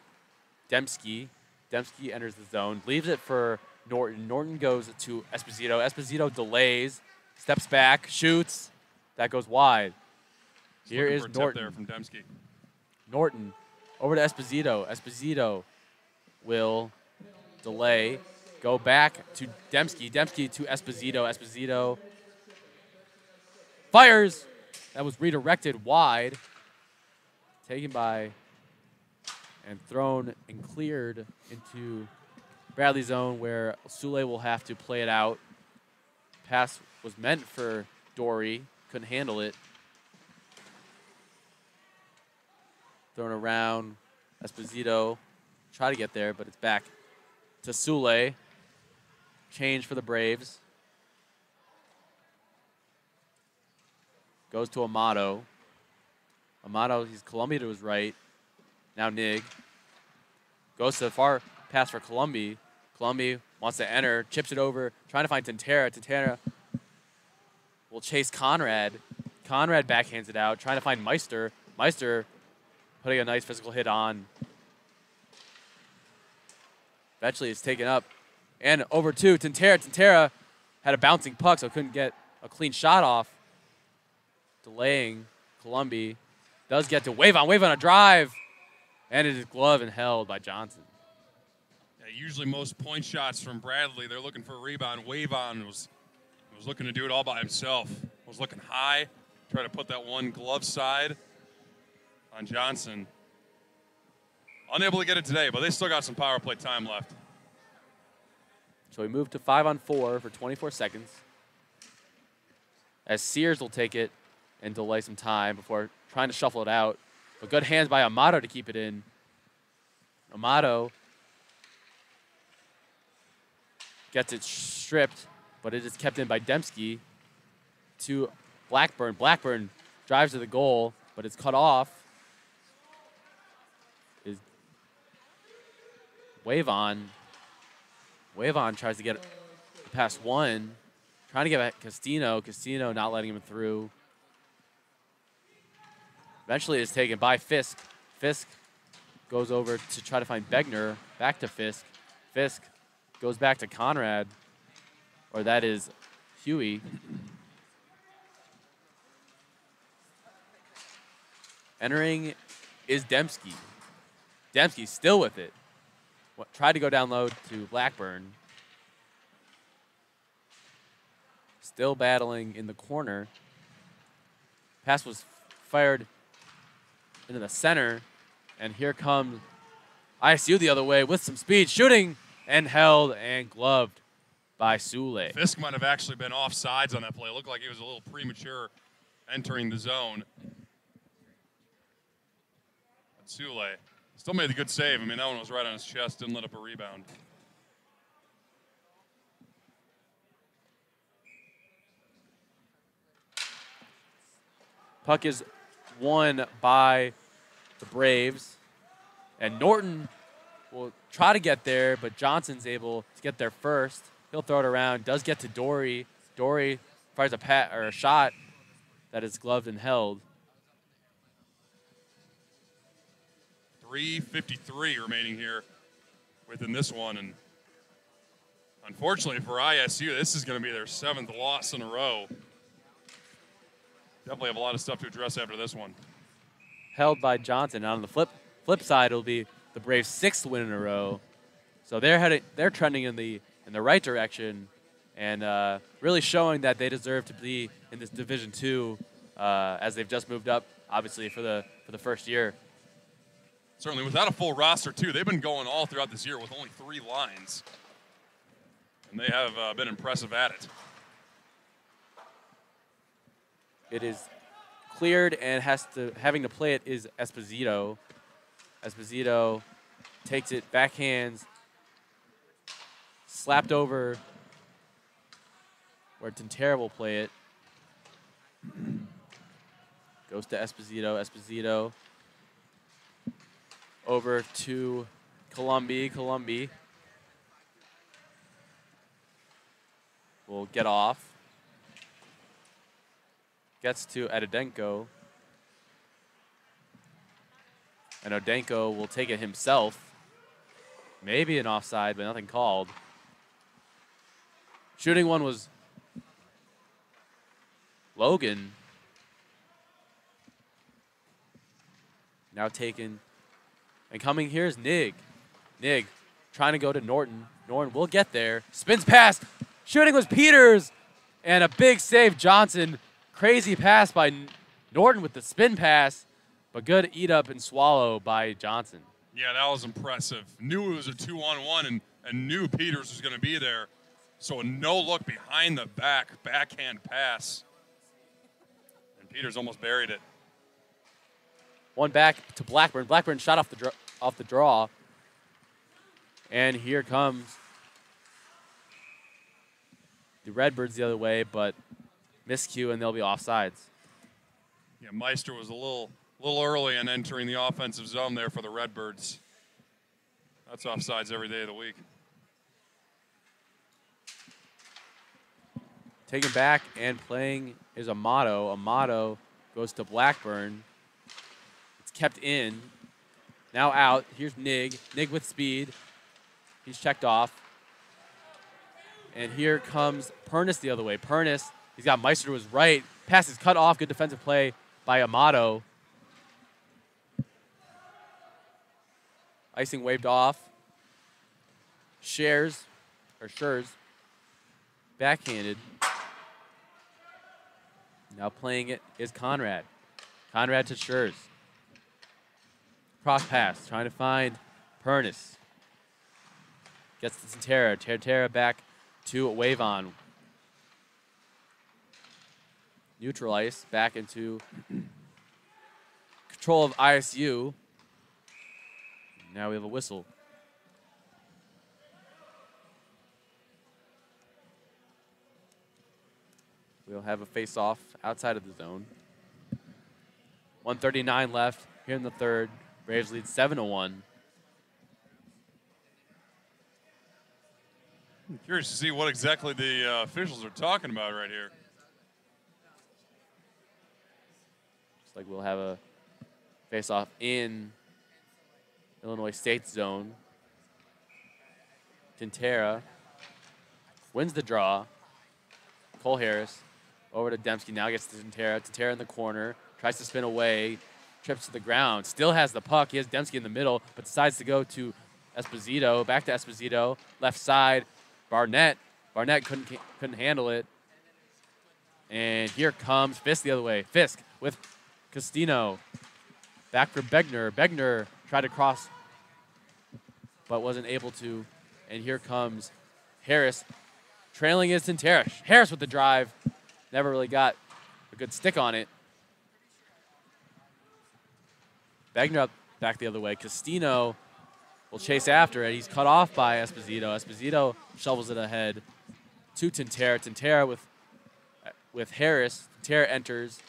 Speaker 1: Dembski. Dembski enters the zone, leaves it for Norton. Norton goes to Esposito. Esposito delays, steps back, shoots. That goes wide. Here is Norton.
Speaker 2: There from Dembski.
Speaker 1: Norton over to Esposito. Esposito will delay, go back to Dembski. Dembski to Esposito. Esposito fires. That was redirected wide. Taken by and thrown and cleared into Bradley zone where Sule will have to play it out. Pass was meant for Dory. Couldn't handle it. Thrown around. Esposito try to get there, but it's back to Sule. Change for the Braves. Goes to Amato. Amato, he's Columbia to his right. Now Nig. Goes to the far pass for Columbia. Columbia wants to enter, chips it over, trying to find Tintera. Tintera will chase Conrad. Conrad backhands it out, trying to find Meister. Meister putting a nice physical hit on. Eventually it's taken up. And over to Tintera. Tintera had a bouncing puck, so couldn't get a clean shot off. Delaying Columbia. Does get to Wave on a drive. And it is gloved and held by Johnson.
Speaker 2: Yeah, usually most point shots from Bradley, they're looking for a rebound. Wavon was looking to do it all by himself. Was looking high, try to put that one glove side on Johnson. Unable to get it today, but they still got some power play time left.
Speaker 1: So we move to 5-on-4 for 24 seconds. As Sears will take it and delay some time before trying to shuffle it out. But good hands by Amato to keep it in. Amato gets it stripped, but it is kept in by Dembski to Blackburn. Blackburn drives to the goal, but it's cut off. Is Wavon. Wavon tries to get past one. Trying to get at Castino. Castino not letting him through. Eventually it's taken by Fisk. Fisk goes over to try to find Begner. Back to Fisk. Fisk goes back to Conrad. Or that is Huey. Entering is Dembski. Dembski still with it. Tried to go down low to Blackburn. Still battling in the corner. Pass was fired into the center. And here comes ISU the other way with some speed. Shooting and held and gloved by Sule.
Speaker 2: Fisk might have actually been off sides on that play. It looked like he was a little premature entering the zone. But Sule still made the good save. I mean, that one was right on his chest, didn't let up a rebound.
Speaker 1: Puck is won by the Braves. And Norton will try to get there, but Johnson's able to get there first. He'll throw it around, does get to Dory. Dory fires a shot that is gloved and held.
Speaker 2: 3:53 remaining here within this one. And unfortunately for ISU, this is going to be their 7th loss in a row. Definitely have a lot of stuff to address after this one.
Speaker 1: Held by Johnson. On the flip side, it'll be the Braves' 6th win in a row. So they're trending in the right direction, and really showing that they deserve to be in this Division II as they've just moved up, obviously for the first year.
Speaker 2: Certainly, without a full roster too, they've been going all throughout this year with only 3 lines. And they have been impressive at it.
Speaker 1: It is cleared and having to play it is Esposito. Esposito takes it, backhands, slapped over where Tintera will play it. Goes to Esposito. Esposito over to Colombi. Colombi will get off. Gets to Edidenko. And Odenko will take it himself. Maybe an offside, but nothing called. Shooting one was Logan. Now taken. And coming here is Nig. Nig trying to go to Norton. Norton will get there. Spins past. Shooting was Peters. And a big save, Johnson. Crazy pass by Norton with the spin pass. But good eat up and swallow by Johnson.
Speaker 2: Yeah, that was impressive. Knew it was a 2-on-1 and knew Peters was going to be there. So a no look behind the backhand pass. And Peters almost buried it.
Speaker 1: One back to Blackburn. Blackburn shot off the draw. And here comes the Redbirds the other way, but miscue and they'll be offsides.
Speaker 2: Yeah, Meister was a little early in entering the offensive zone there for the Redbirds. That's offsides every day of the week.
Speaker 1: Taken back and playing is Amato. Amato goes to Blackburn. It's kept in. Now out. Here's Nig. Nig with speed. He's checked off. And here comes Pernis the other way. Pernis, he's got Meister to his right. Pass is cut off. Good defensive play by Amato. Icing waved off. Schurz backhanded. Now playing it is Conrad. Conrad to Schurz. Cross pass, trying to find Pernis. Gets to Tintera. Tintera back to Wave On. Neutral ice, back into control of ISU. Now we have a whistle. We'll have a face-off outside of the zone. 1:39 left here in the third. Braves lead 7-1.
Speaker 2: I'm curious to see what exactly the officials are talking about right here.
Speaker 1: Looks like we'll have a face-off in Illinois State zone. Tintera wins the draw. Cole Harris over to Dembski. Now gets to Tintera. Tintera in the corner. Tries to spin away. Trips to the ground. Still has the puck. He has Dembski in the middle, but decides to go to Esposito. Back to Esposito. Left side. Barnett. Barnett couldn't handle it. And here comes Fisk the other way. Fisk with Castino. Back for Begner. Begner tried to cross, but wasn't able to. And here comes Harris. Trailing is Tintera. Harris with the drive. Never really got a good stick on it. Begner up back the other way. Castino will chase after it. He's cut off by Esposito. Esposito shovels it ahead to Tintera. Tintera with Harris. Tintera enters.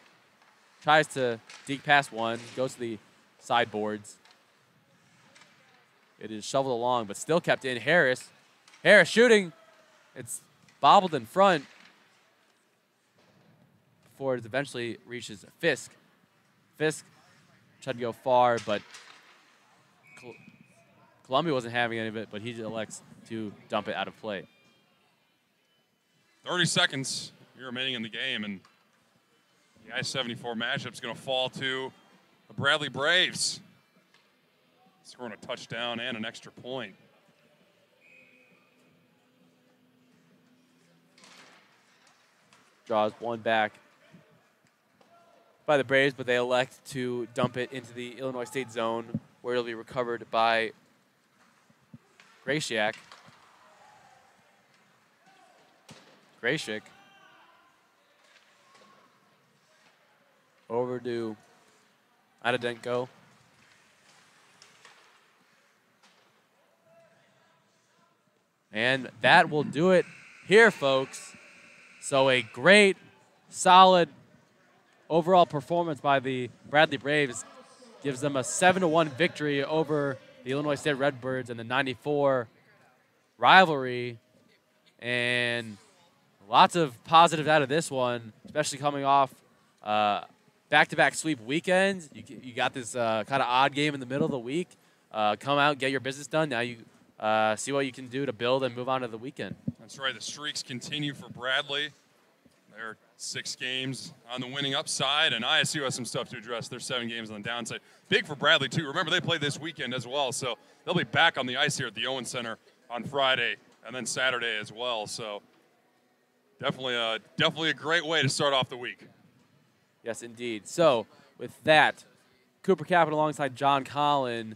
Speaker 1: Tries to deke past one. Goes to the sideboards. It is shoveled along, but still kept in. Harris shooting. It's bobbled in front before it eventually reaches Fisk. Fisk tried to go far, but Columbia wasn't having any of it, but he elects to dump it out of play.
Speaker 2: 30 seconds remaining in the game, and the I-74 matchup is going to fall to the Bradley Braves, scoring a touchdown and an extra point.
Speaker 1: Draws one back by the Braves, but they elect to dump it into the Illinois State zone, where it'll be recovered by Graciak. Grayshik. Over to Adadenko. And that will do it here, folks. So a great, solid overall performance by the Bradley Braves gives them a 7-1 victory over the Illinois State Redbirds in the 94 rivalry. And lots of positives out of this one, especially coming off back-to-back sweep weekends. You got this kind of odd game in the middle of the week. Come out, get your business done. Now you see what you can do to build and move on to the weekend.
Speaker 2: That's right. The streaks continue for Bradley. They're 6 games on the winning upside, and ISU has some stuff to address. They're 7 games on the downside. Big for Bradley, too. Remember, they play this weekend as well, so they'll be back on the ice here at the Owen Center on Friday and then Saturday as well. So definitely a great way to start off the week.
Speaker 1: Yes, indeed. So with that, Cooper Caput alongside John Collin,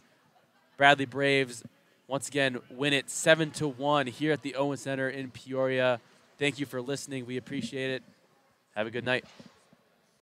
Speaker 1: Bradley Braves once again win it 7-1 here at the Owen Center in Peoria. Thank you for listening. We appreciate it. Have a good night.